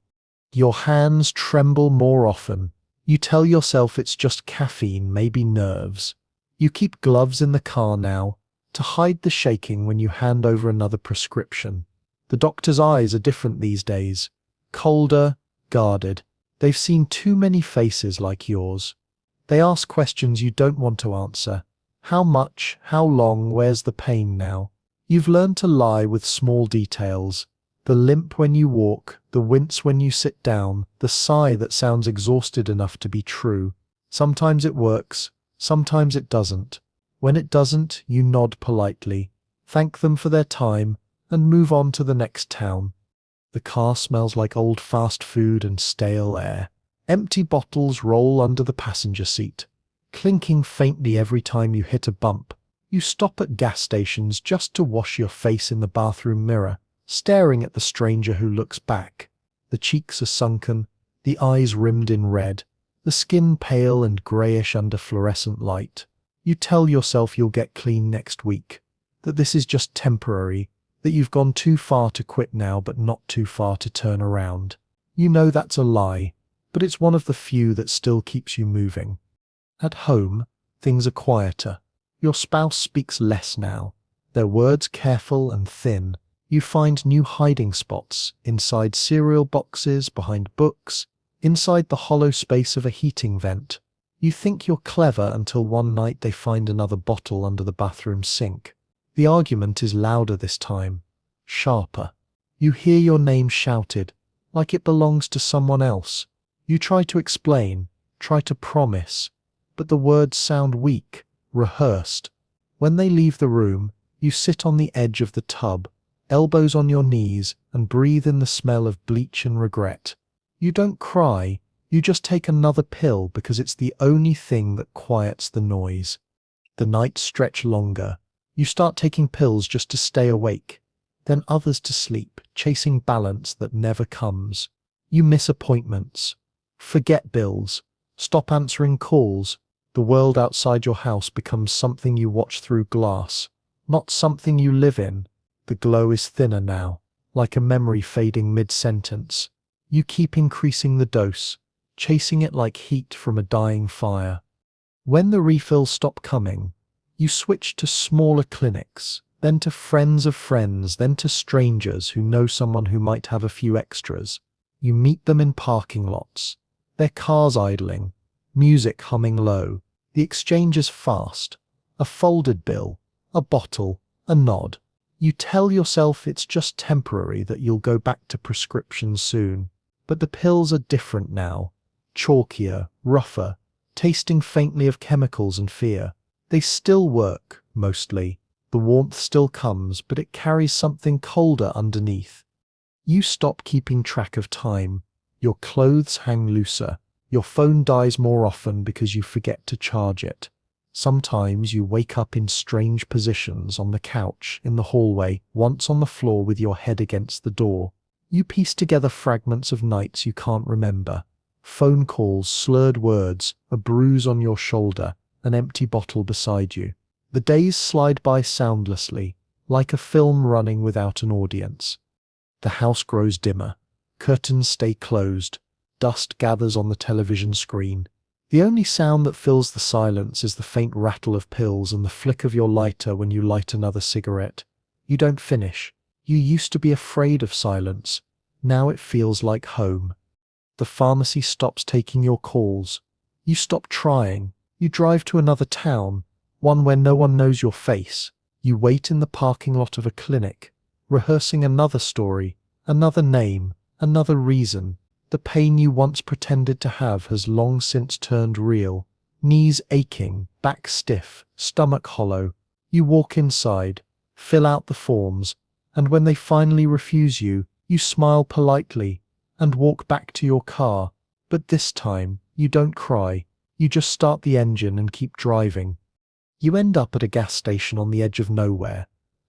Your hands tremble more often. You tell yourself it's just caffeine, maybe nerves. You keep gloves in the car now, to hide the shaking when you hand over another prescription. The doctor's eyes are different these days, colder, guarded. They've seen too many faces like yours. They ask questions you don't want to answer. How much? How long? Where's the pain now? You've learned to lie with small details. The limp when you walk, the wince when you sit down, the sigh that sounds exhausted enough to be true. Sometimes it works, sometimes it doesn't. When it doesn't, you nod politely, thank them for their time, and move on to the next town. The car smells like old fast food and stale air. Empty bottles roll under the passenger seat, clinking faintly every time you hit a bump. You stop at gas stations just to wash your face in the bathroom mirror, staring at the stranger who looks back. The cheeks are sunken, the eyes rimmed in red, the skin pale and greyish under fluorescent light. You tell yourself you'll get clean next week, that this is just temporary, that you've gone too far to quit now but not too far to turn around. You know that's a lie, but it's one of the few that still keeps you moving. At home, things are quieter. Your spouse speaks less now, their words careful and thin. You find new hiding spots, inside cereal boxes, behind books, inside the hollow space of a heating vent. You think you're clever until one night they find another bottle under the bathroom sink. The argument is louder this time, sharper. You hear your name shouted, like it belongs to someone else. You try to explain, try to promise, but the words sound weak, rehearsed. When they leave the room, you sit on the edge of the tub, elbows on your knees, and breathe in the smell of bleach and regret. You don't cry, you just take another pill because it's the only thing that quiets the noise. The nights stretch longer. You start taking pills just to stay awake, then others to sleep, chasing balance that never comes. You miss appointments, forget bills, stop answering calls. The world outside your house becomes something you watch through glass, not something you live in. The glow is thinner now, like a memory fading mid-sentence. You keep increasing the dose, chasing it like heat from a dying fire. When the refills stop coming, you switch to smaller clinics, then to friends of friends, then to strangers who know someone who might have a few extras. You meet them in parking lots, their cars idling, music humming low. The exchange is fast. A folded bill, a bottle, a nod. You tell yourself it's just temporary, that you'll go back to prescriptions soon. But the pills are different now, chalkier, rougher, tasting faintly of chemicals and fear. They still work, mostly. The warmth still comes, but it carries something colder underneath. You stop keeping track of time. Your clothes hang looser. Your phone dies more often because you forget to charge it. Sometimes you wake up in strange positions, on the couch, in the hallway, once on the floor with your head against the door. You piece together fragments of nights you can't remember. Phone calls, slurred words, a bruise on your shoulder, an empty bottle beside you. The days slide by soundlessly, like a film running without an audience. The house grows dimmer. Curtains stay closed. Dust gathers on the television screen. The only sound that fills the silence is the faint rattle of pills and the flick of your lighter when you light another cigarette. You don't finish. You used to be afraid of silence. Now it feels like home. The pharmacy stops taking your calls. You stop trying. You drive to another town, one where no one knows your face. You wait in the parking lot of a clinic, rehearsing another story, another name, another reason. The pain you once pretended to have has long since turned real. Knees aching, back stiff, stomach hollow. You walk inside, fill out the forms, and when they finally refuse you, you smile politely and walk back to your car. But this time, you don't cry. You just start the engine and keep driving. You end up at a gas station on the edge of nowhere,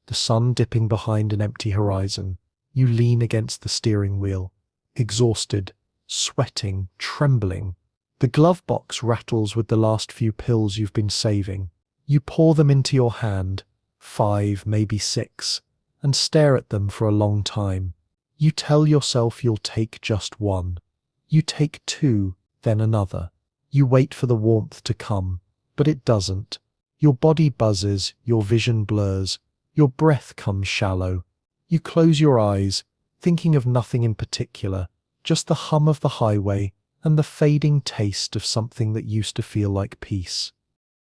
the sun dipping behind an empty horizon. You lean against the steering wheel, exhausted, sweating, trembling. The glove box rattles with the last few pills you've been saving. You pour them into your hand, 5, maybe 6, and stare at them for a long time. You tell yourself you'll take just one. You take 2, then another. You wait for the warmth to come, but it doesn't. Your body buzzes, your vision blurs, your breath comes shallow. You close your eyes, thinking of nothing in particular, just the hum of the highway and the fading taste of something that used to feel like peace.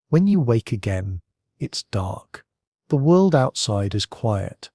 When you wake again, it's dark. The world outside is quiet.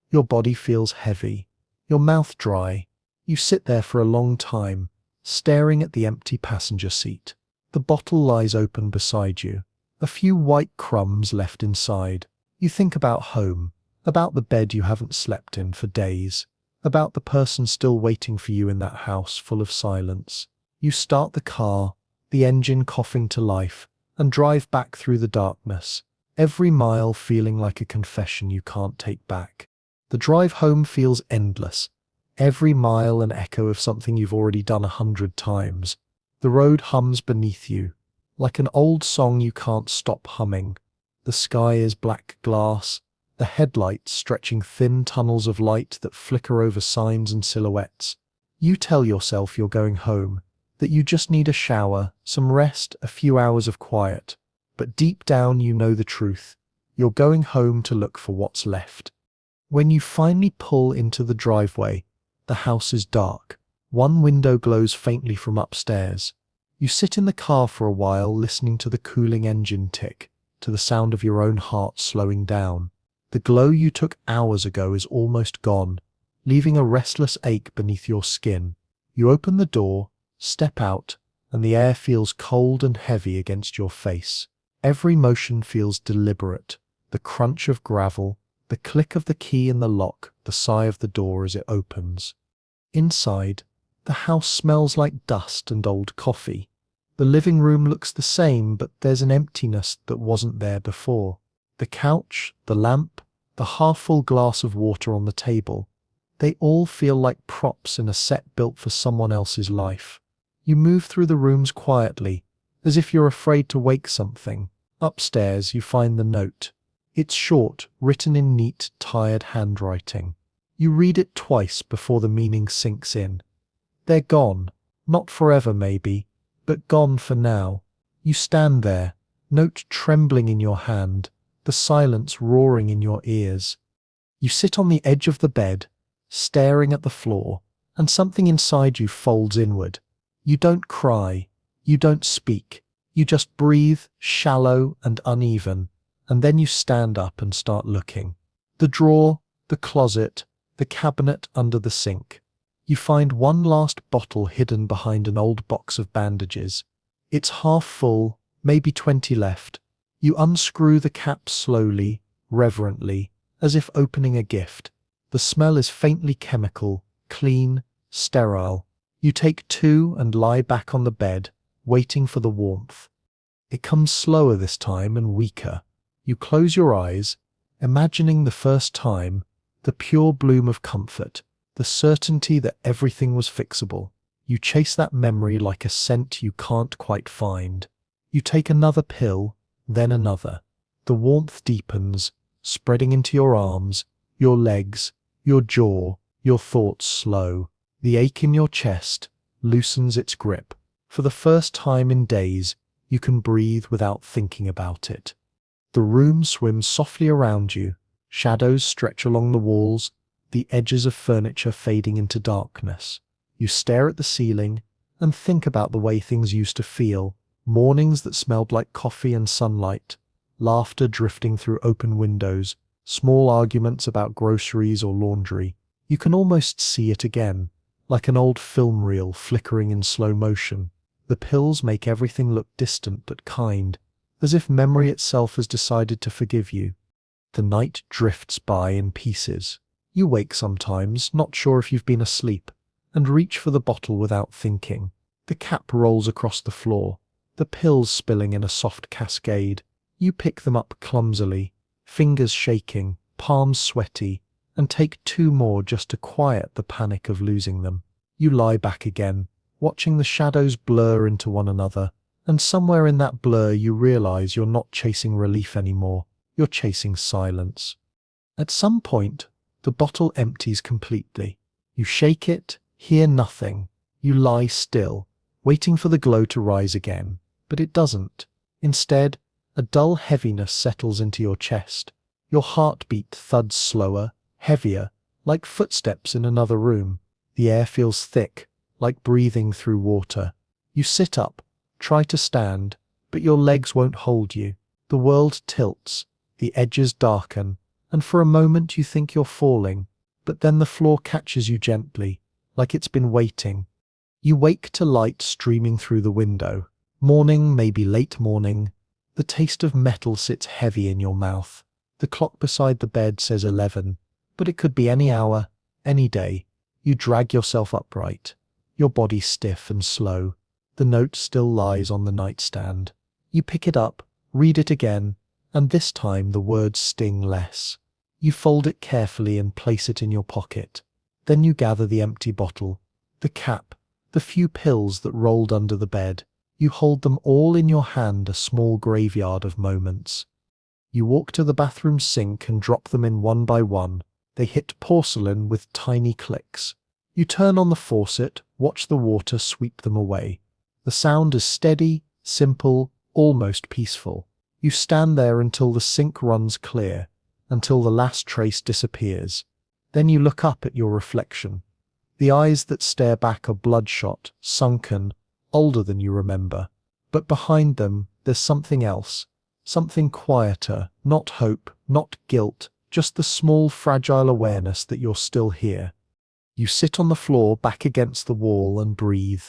Your body feels heavy, your mouth dry. You sit there for a long time, staring at the empty passenger seat. The bottle lies open beside you, a few white crumbs left inside. You think about home, about the bed you haven't slept in for days, about the person still waiting for you in that house full of silence. You start the car, the engine coughing to life, and drive back through the darkness, every mile feeling like a confession you can't take back. The drive home feels endless, every mile an echo of something you've already done 100 times. The road hums beneath you, like an old song you can't stop humming. The sky is black glass, the headlights stretching thin tunnels of light that flicker over signs and silhouettes. You tell yourself you're going home, that you just need a shower, some rest, a few hours of quiet. But deep down you know the truth. You're going home to look for what's left. When you finally pull into the driveway, the house is dark. One window glows faintly from upstairs. You sit in the car for a while, listening to the cooling engine tick, to the sound of your own heart slowing down. The glow you took hours ago is almost gone, leaving a restless ache beneath your skin. You open the door, step out, and the air feels cold and heavy against your face. Every motion feels deliberate. The crunch of gravel, the click of the key in the lock, the sigh of the door as it opens. Inside, the house smells like dust and old coffee. The living room looks the same, but there's an emptiness that wasn't there before. The couch, the lamp, the half-full glass of water on the table, they all feel like props in a set built for someone else's life. You move through the rooms quietly, as if you're afraid to wake something. Upstairs, you find the note. It's short, written in neat, tired handwriting. You read it twice before the meaning sinks in. They're gone. Not forever, maybe, but gone for now. You stand there, note trembling in your hand, the silence roaring in your ears. You sit on the edge of the bed, staring at the floor, and something inside you folds inward. You don't cry. You don't speak. You just breathe, shallow and uneven, and then you stand up and start looking. The drawer, the closet, the cabinet under the sink. You find one last bottle hidden behind an old box of bandages. It's half full, maybe 20 left. You unscrew the cap slowly, reverently, as if opening a gift. The smell is faintly chemical, clean, sterile. You take two and lie back on the bed, waiting for the warmth. It comes slower this time and weaker. You close your eyes, imagining the first time, the pure bloom of comfort, the certainty that everything was fixable. You chase that memory like a scent you can't quite find. You take another pill, then another. The warmth deepens, spreading into your arms, your legs, your jaw, your thoughts slow. The ache in your chest loosens its grip. For the first time in days, you can breathe without thinking about it. The room swims softly around you. Shadows stretch along the walls, the edges of furniture fading into darkness. You stare at the ceiling and think about the way things used to feel. Mornings that smelled like coffee and sunlight, laughter drifting through open windows, small arguments about groceries or laundry. You can almost see it again, like an old film reel flickering in slow motion. The pills make everything look distant but kind, as if memory itself has decided to forgive you. The night drifts by in pieces. You wake sometimes, not sure if you've been asleep, and reach for the bottle without thinking. The cap rolls across the floor, the pills spilling in a soft cascade. You pick them up clumsily, fingers shaking, palms sweaty, and take two more just to quiet the panic of losing them. You lie back again, watching the shadows blur into one another, and somewhere in that blur you realize you're not chasing relief anymore, you're chasing silence. At some point, the bottle empties completely. You shake it, hear nothing. You lie still, waiting for the glow to rise again, but it doesn't. Instead, a dull heaviness settles into your chest. Your heartbeat thuds slower, heavier, like footsteps in another room. The air feels thick, like breathing through water. You sit up, try to stand, but your legs won't hold you. The world tilts, the edges darken, and for a moment you think you're falling, but then the floor catches you gently, like it's been waiting. You wake to light streaming through the window. Morning, maybe late morning. The taste of metal sits heavy in your mouth. The clock beside the bed says 11, but it could be any hour, any day. You drag yourself upright, your body stiff and slow. The note still lies on the nightstand. You pick it up, read it again, and this time the words sting less. You fold it carefully and place it in your pocket. Then you gather the empty bottle, the cap, the few pills that rolled under the bed. You hold them all in your hand, a small graveyard of moments. You walk to the bathroom sink and drop them in one by one. They hit porcelain with tiny clicks. You turn on the faucet, watch the water sweep them away. The sound is steady, simple, almost peaceful. You stand there until the sink runs clear, until the last trace disappears. Then you look up at your reflection. The eyes that stare back are bloodshot, sunken, older than you remember. But behind them, there's something else. Something quieter, not hope, not guilt, just the small, fragile awareness that you're still here. You sit on the floor back against the wall and breathe.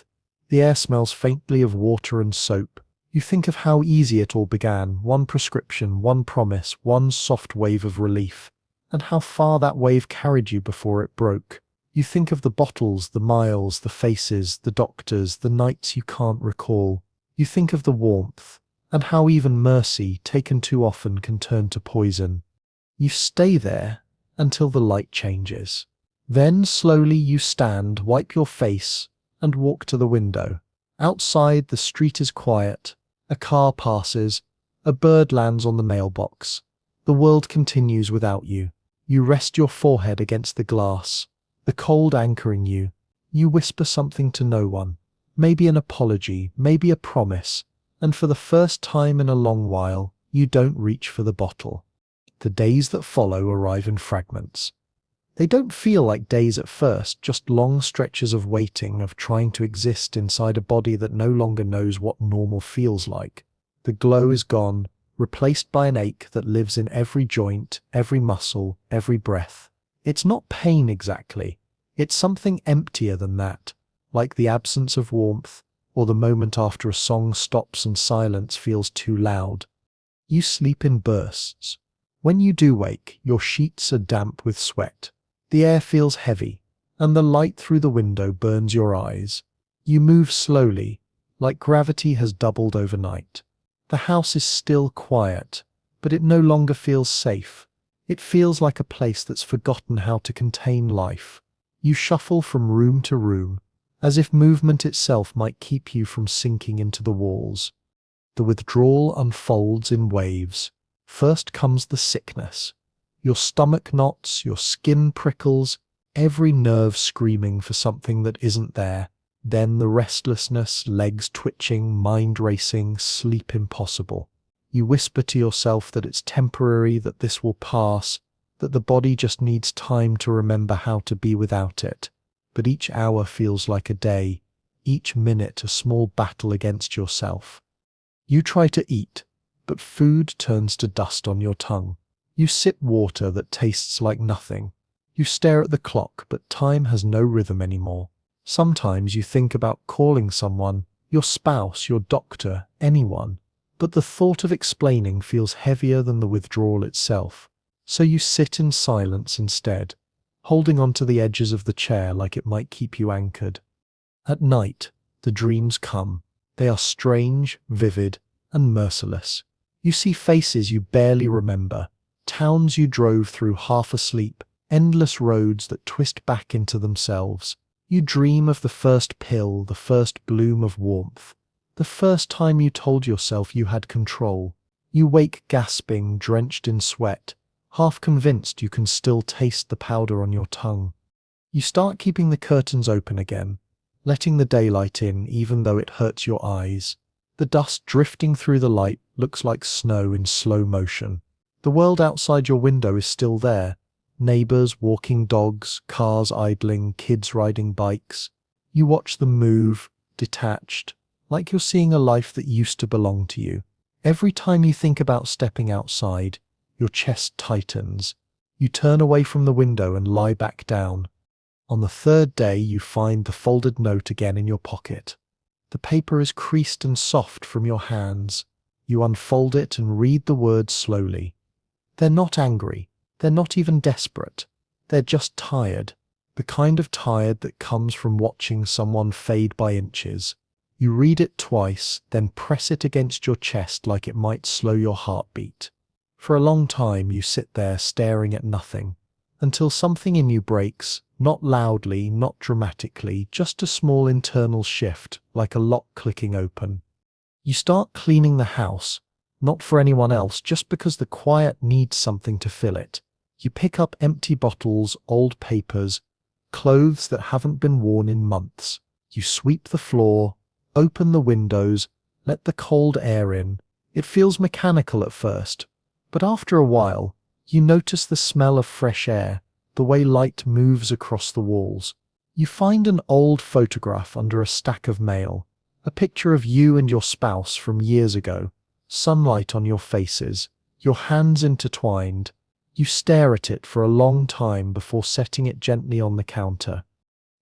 The air smells faintly of water and soap. You think of how easy it all began, one prescription, one promise, one soft wave of relief, and how far that wave carried you before it broke. You think of the bottles, the miles, the faces, the doctors, the nights you can't recall. You think of the warmth, and how even mercy, taken too often, can turn to poison. You stay there until the light changes. Then slowly you stand, wipe your face, and walk to the window. Outside, the street is quiet. A car passes. A bird lands on the mailbox. The world continues without you. You rest your forehead against the glass, the cold anchoring you. You whisper something to no one. Maybe an apology, maybe a promise. And for the first time in a long while, you don't reach for the bottle. The days that follow arrive in fragments. They don't feel like days at first, just long stretches of waiting, of trying to exist inside a body that no longer knows what normal feels like. The glow is gone, replaced by an ache that lives in every joint, every muscle, every breath. It's not pain exactly. It's something emptier than that, like the absence of warmth, or the moment after a song stops and silence feels too loud. You sleep in bursts. When you do wake, your sheets are damp with sweat. The air feels heavy, and the light through the window burns your eyes. You move slowly, like gravity has doubled overnight. The house is still quiet, but it no longer feels safe. It feels like a place that's forgotten how to contain life. You shuffle from room to room, as if movement itself might keep you from sinking into the walls. The withdrawal unfolds in waves. First comes the sickness. Your stomach knots, your skin prickles, every nerve screaming for something that isn't there. Then the restlessness, legs twitching, mind racing, sleep impossible. You whisper to yourself that it's temporary, that this will pass, that the body just needs time to remember how to be without it. But each hour feels like a day, each minute a small battle against yourself. You try to eat, but food turns to dust on your tongue. You sip water that tastes like nothing. You stare at the clock, but time has no rhythm anymore. Sometimes you think about calling someone, your spouse, your doctor, anyone. But the thought of explaining feels heavier than the withdrawal itself. So you sit in silence instead, holding onto the edges of the chair like it might keep you anchored. At night, the dreams come. They are strange, vivid, and merciless. You see faces you barely remember, towns you drove through half asleep, endless roads that twist back into themselves. You dream of the first pill, the first bloom of warmth, the first time you told yourself you had control. You wake gasping, drenched in sweat, half convinced you can still taste the powder on your tongue. You start keeping the curtains open again, letting the daylight in even though it hurts your eyes. The dust drifting through the light looks like snow in slow motion. The world outside your window is still there. Neighbors, walking dogs, cars idling, kids riding bikes. You watch them move, detached, like you're seeing a life that used to belong to you. Every time you think about stepping outside, your chest tightens. You turn away from the window and lie back down. On the third day, you find the folded note again in your pocket. The paper is creased and soft from your hands. You unfold it and read the words slowly. They're not angry. They're not even desperate. They're just tired. The kind of tired that comes from watching someone fade by inches. You read it twice, then press it against your chest like it might slow your heartbeat. For a long time you sit there staring at nothing, until something in you breaks, not loudly, not dramatically, just a small internal shift, like a lock clicking open. You start cleaning the house, Not for anyone else, just because the quiet needs something to fill it. You pick up empty bottles, old papers, clothes that haven't been worn in months. You sweep the floor, open the windows, let the cold air in. It feels mechanical at first, but after a while, you notice the smell of fresh air, the way light moves across the walls. You find an old photograph under a stack of mail, a picture of you and your spouse from years ago, sunlight on your faces, your hands intertwined. You stare at it for a long time before setting it gently on the counter.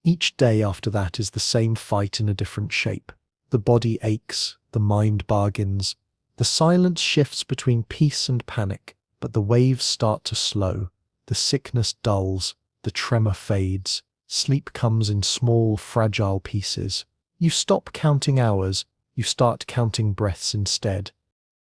Each day after that is the same fight in a different shape. The body aches, the mind bargains. The silence shifts between peace and panic, but the waves start to slow. The sickness dulls, the tremor fades. Sleep comes in small, fragile pieces. You stop counting hours, you start counting breaths instead.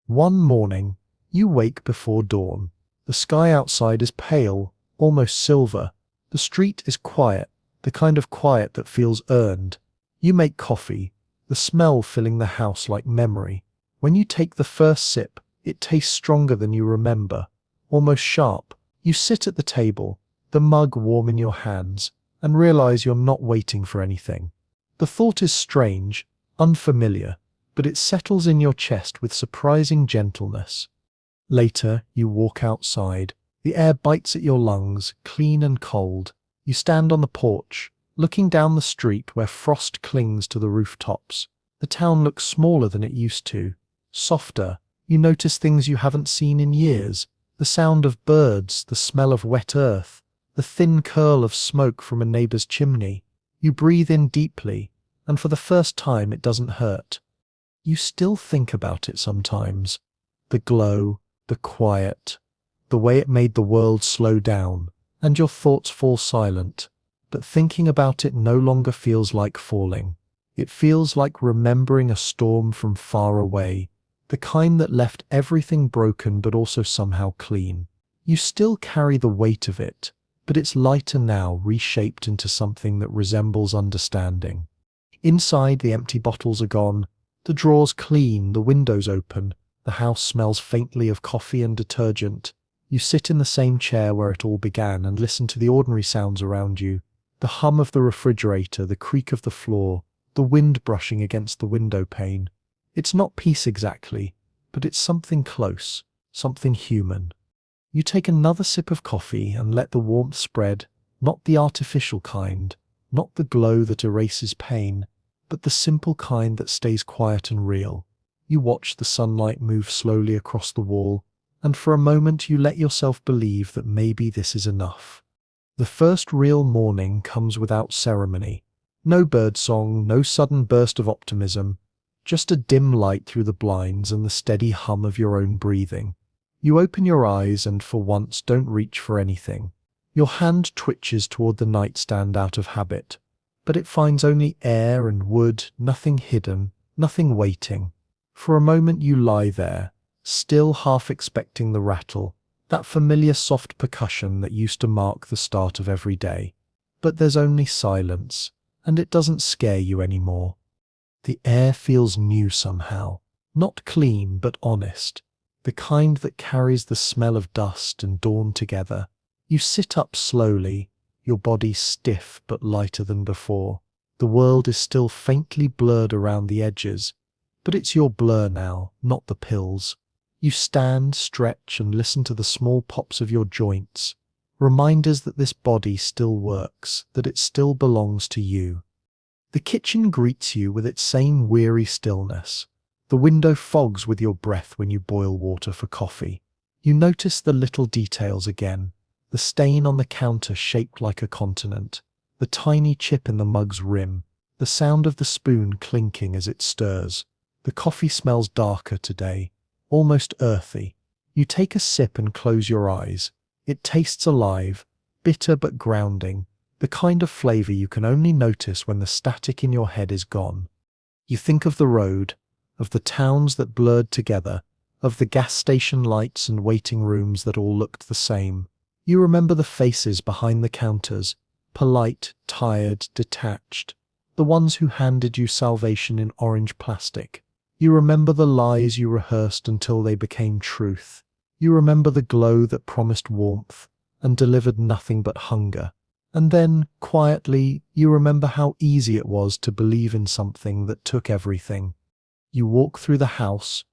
One morning, you wake before dawn. The sky outside is pale, almost silver. The street is quiet, the kind of quiet that feels earned. You make coffee, the smell filling the house like memory. When you take the first sip, it tastes stronger than you remember, almost sharp. You sit at the table, the mug warm in your hands, and realize you're not waiting for anything. The thought is strange, unfamiliar, but it settles in your chest with surprising gentleness. Later, you walk outside. The air bites at your lungs, clean and cold. You stand on the porch, looking down the street where frost clings to the rooftops. The town looks smaller than it used to, softer. You notice things you haven't seen in years. The sound of birds, the smell of wet earth, the thin curl of smoke from a neighbor's chimney. You breathe in deeply, and for the first time it doesn't hurt. You still think about it sometimes. The glow, the quiet, the way it made the world slow down, and your thoughts fall silent. But thinking about it no longer feels like falling. It feels like remembering a storm from far away, the kind that left everything broken but also somehow clean. You still carry the weight of it, but it's lighter now, reshaped into something that resembles understanding. Inside, the empty bottles are gone, the drawers clean, the windows open, the house smells faintly of coffee and detergent. You sit in the same chair where it all began and listen to the ordinary sounds around you. The hum of the refrigerator, the creak of the floor, the wind brushing against the window pane. It's not peace exactly, but it's something close, something human. You take another sip of coffee and let the warmth spread, not the artificial kind, not the glow that erases pain, but the simple kind that stays quiet and real. You watch the sunlight move slowly across the wall, and for a moment you let yourself believe that maybe this is enough. The first real morning comes without ceremony. No birdsong, no sudden burst of optimism, just a dim light through the blinds and the steady hum of your own breathing. You open your eyes and for once don't reach for anything. Your hand twitches toward the nightstand out of habit, but it finds only air and wood, nothing hidden, nothing waiting. For a moment you lie there, still half expecting the rattle, that familiar soft percussion that used to mark the start of every day. But there's only silence, and it doesn't scare you anymore. The air feels new somehow, not clean but honest, the kind that carries the smell of dust and dawn together. You sit up slowly, your body stiff but lighter than before. The world is still faintly blurred around the edges, but it's your blur now, not the pills. You stand, stretch, and listen to the small pops of your joints, reminders that this body still works, that it still belongs to you. The kitchen greets you with its same weary stillness. The window fogs with your breath when you boil water for coffee. You notice the little details again, the stain on the counter shaped like a continent, the tiny chip in the mug's rim, the sound of the spoon clinking as it stirs. The coffee smells darker today, almost earthy. You take a sip and close your eyes. It tastes alive, bitter but grounding, the kind of flavor you can only notice when the static in your head is gone. You think of the road, of the towns that blurred together, of the gas station lights and waiting rooms that all looked the same. You remember the faces behind the counters, polite, tired, detached, the ones who handed you salvation in orange plastic. You remember the lies you rehearsed until they became truth. You remember the glow that promised warmth and delivered nothing but hunger. And then, quietly, you remember how easy it was to believe in something that took everything. You walk through the house,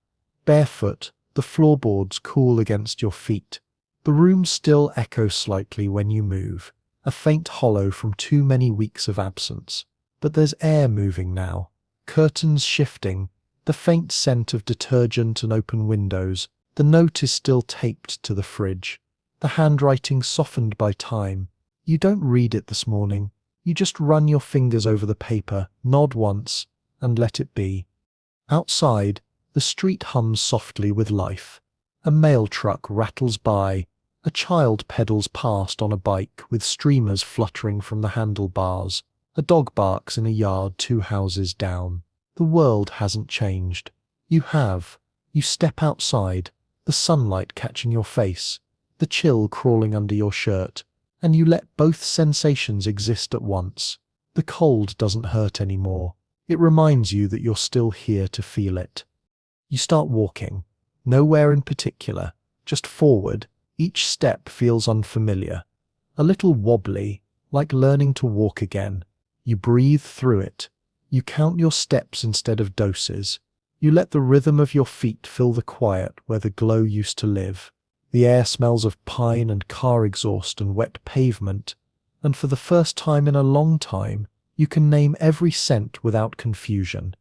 barefoot, the floorboards cool against your feet. The room still echoes slightly when you move, a faint hollow from too many weeks of absence. But there's air moving now, curtains shifting, the faint scent of detergent and open windows. The note is still taped to the fridge, the handwriting softened by time. You don't read it this morning. You just run your fingers over the paper, nod once, and let it be. Outside, the street hums softly with life. A mail truck rattles by. A child pedals past on a bike with streamers fluttering from the handlebars. A dog barks in a yard 2 houses down. The world hasn't changed. You have. You step outside, the sunlight catching your face, the chill crawling under your shirt, and you let both sensations exist at once. The cold doesn't hurt anymore. It reminds you that you're still here to feel it. You start walking, nowhere in particular, just forward. Each step feels unfamiliar, a little wobbly, like learning to walk again. You breathe through it. You count your steps instead of doses. You let the rhythm of your feet fill the quiet where the glow used to live. The air smells of pine and car exhaust and wet pavement, and for the first time in a long time, you can name every scent without confusion.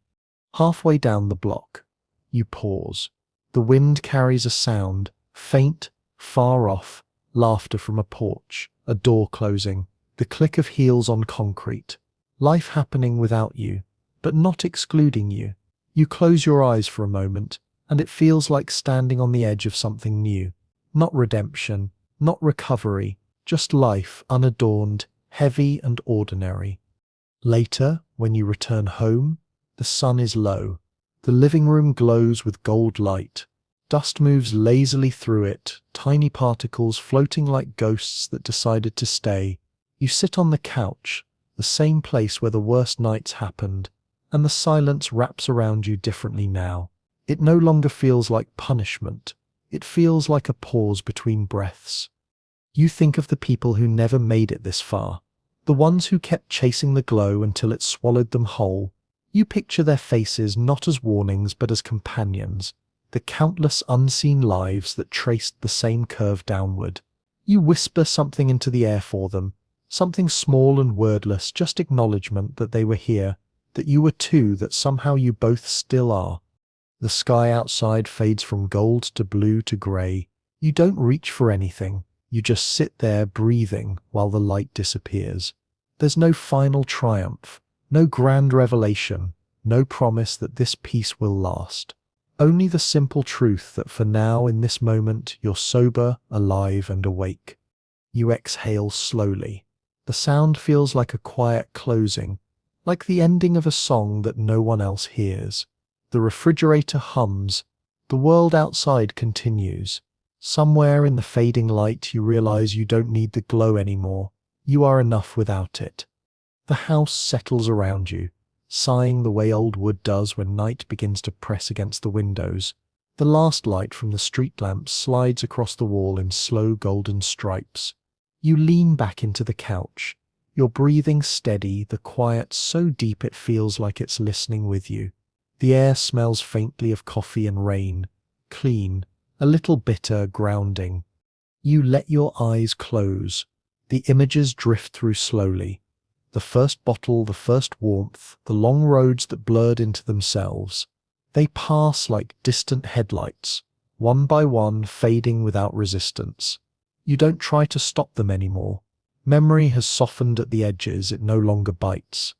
Halfway down the block, you pause. The wind carries a sound, faint, far off, laughter from a porch, a door closing, the click of heels on concrete. Life happening without you, but not excluding you. You close your eyes for a moment, and it feels like standing on the edge of something new. Not redemption, not recovery, just life unadorned, heavy and ordinary. Later, when you return home, the sun is low. The living room glows with gold light. Dust moves lazily through it, tiny particles floating like ghosts that decided to stay. You sit on the couch, the same place where the worst nights happened, and the silence wraps around you differently now. It no longer feels like punishment. It feels like a pause between breaths. You think of the people who never made it this far, the ones who kept chasing the glow until it swallowed them whole. You picture their faces not as warnings but as companions, the countless unseen lives that traced the same curve downward. You whisper something into the air for them, something small and wordless, just acknowledgement that they were here, that you were too, that somehow you both still are. The sky outside fades from gold to blue to grey. You don't reach for anything. You just sit there breathing while the light disappears. There's no final triumph, no grand revelation, no promise that this peace will last. Only the simple truth that for now, in this moment, you're sober, alive, and awake. You exhale slowly. The sound feels like a quiet closing, like the ending of a song that no one else hears. The refrigerator hums. The world outside continues. Somewhere in the fading light, you realize you don't need the glow anymore. You are enough without it. The house settles around you, sighing the way old wood does when night begins to press against the windows. The last light from the street lamp slides across the wall in slow golden stripes. You lean back into the couch, your breathing steady, the quiet so deep it feels like it's listening with you. The air smells faintly of coffee and rain, clean, a little bitter, grounding. You let your eyes close. The images drift through slowly. The first bottle, the first warmth, the long roads that blurred into themselves. They pass like distant headlights, one by one fading without resistance. You don't try to stop them anymore. Memory has softened at the edges, it no longer bites.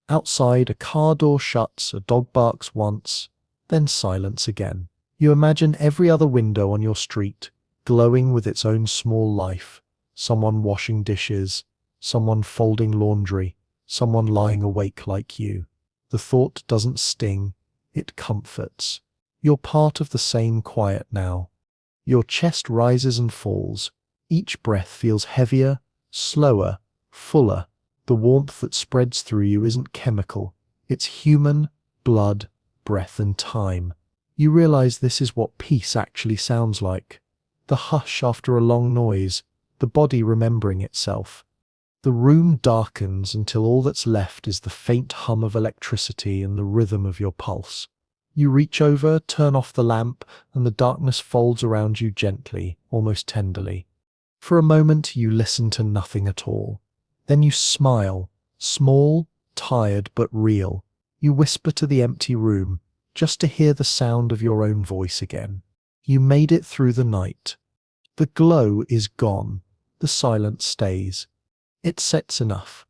Outside, a car door shuts, a dog barks once, then silence again. You imagine every other window on your street, glowing with its own small life. Someone washing dishes, someone folding laundry, someone lying awake like you. The thought doesn't sting, it comforts. You're part of the same quiet now. Your chest rises and falls. Each breath feels heavier, slower, fuller. The warmth that spreads through you isn't chemical. It's human, blood, breath and time. You realize this is what peace actually sounds like. The hush after a long noise, the body remembering itself. The room darkens until all that's left is the faint hum of electricity and the rhythm of your pulse. You reach over, turn off the lamp, and the darkness folds around you gently, almost tenderly. For a moment, you listen to nothing at all. Then you smile, small, tired, but real. You whisper to the empty room, just to hear the sound of your own voice again. You made it through the night. The glow is gone. The silence stays. It sets enough.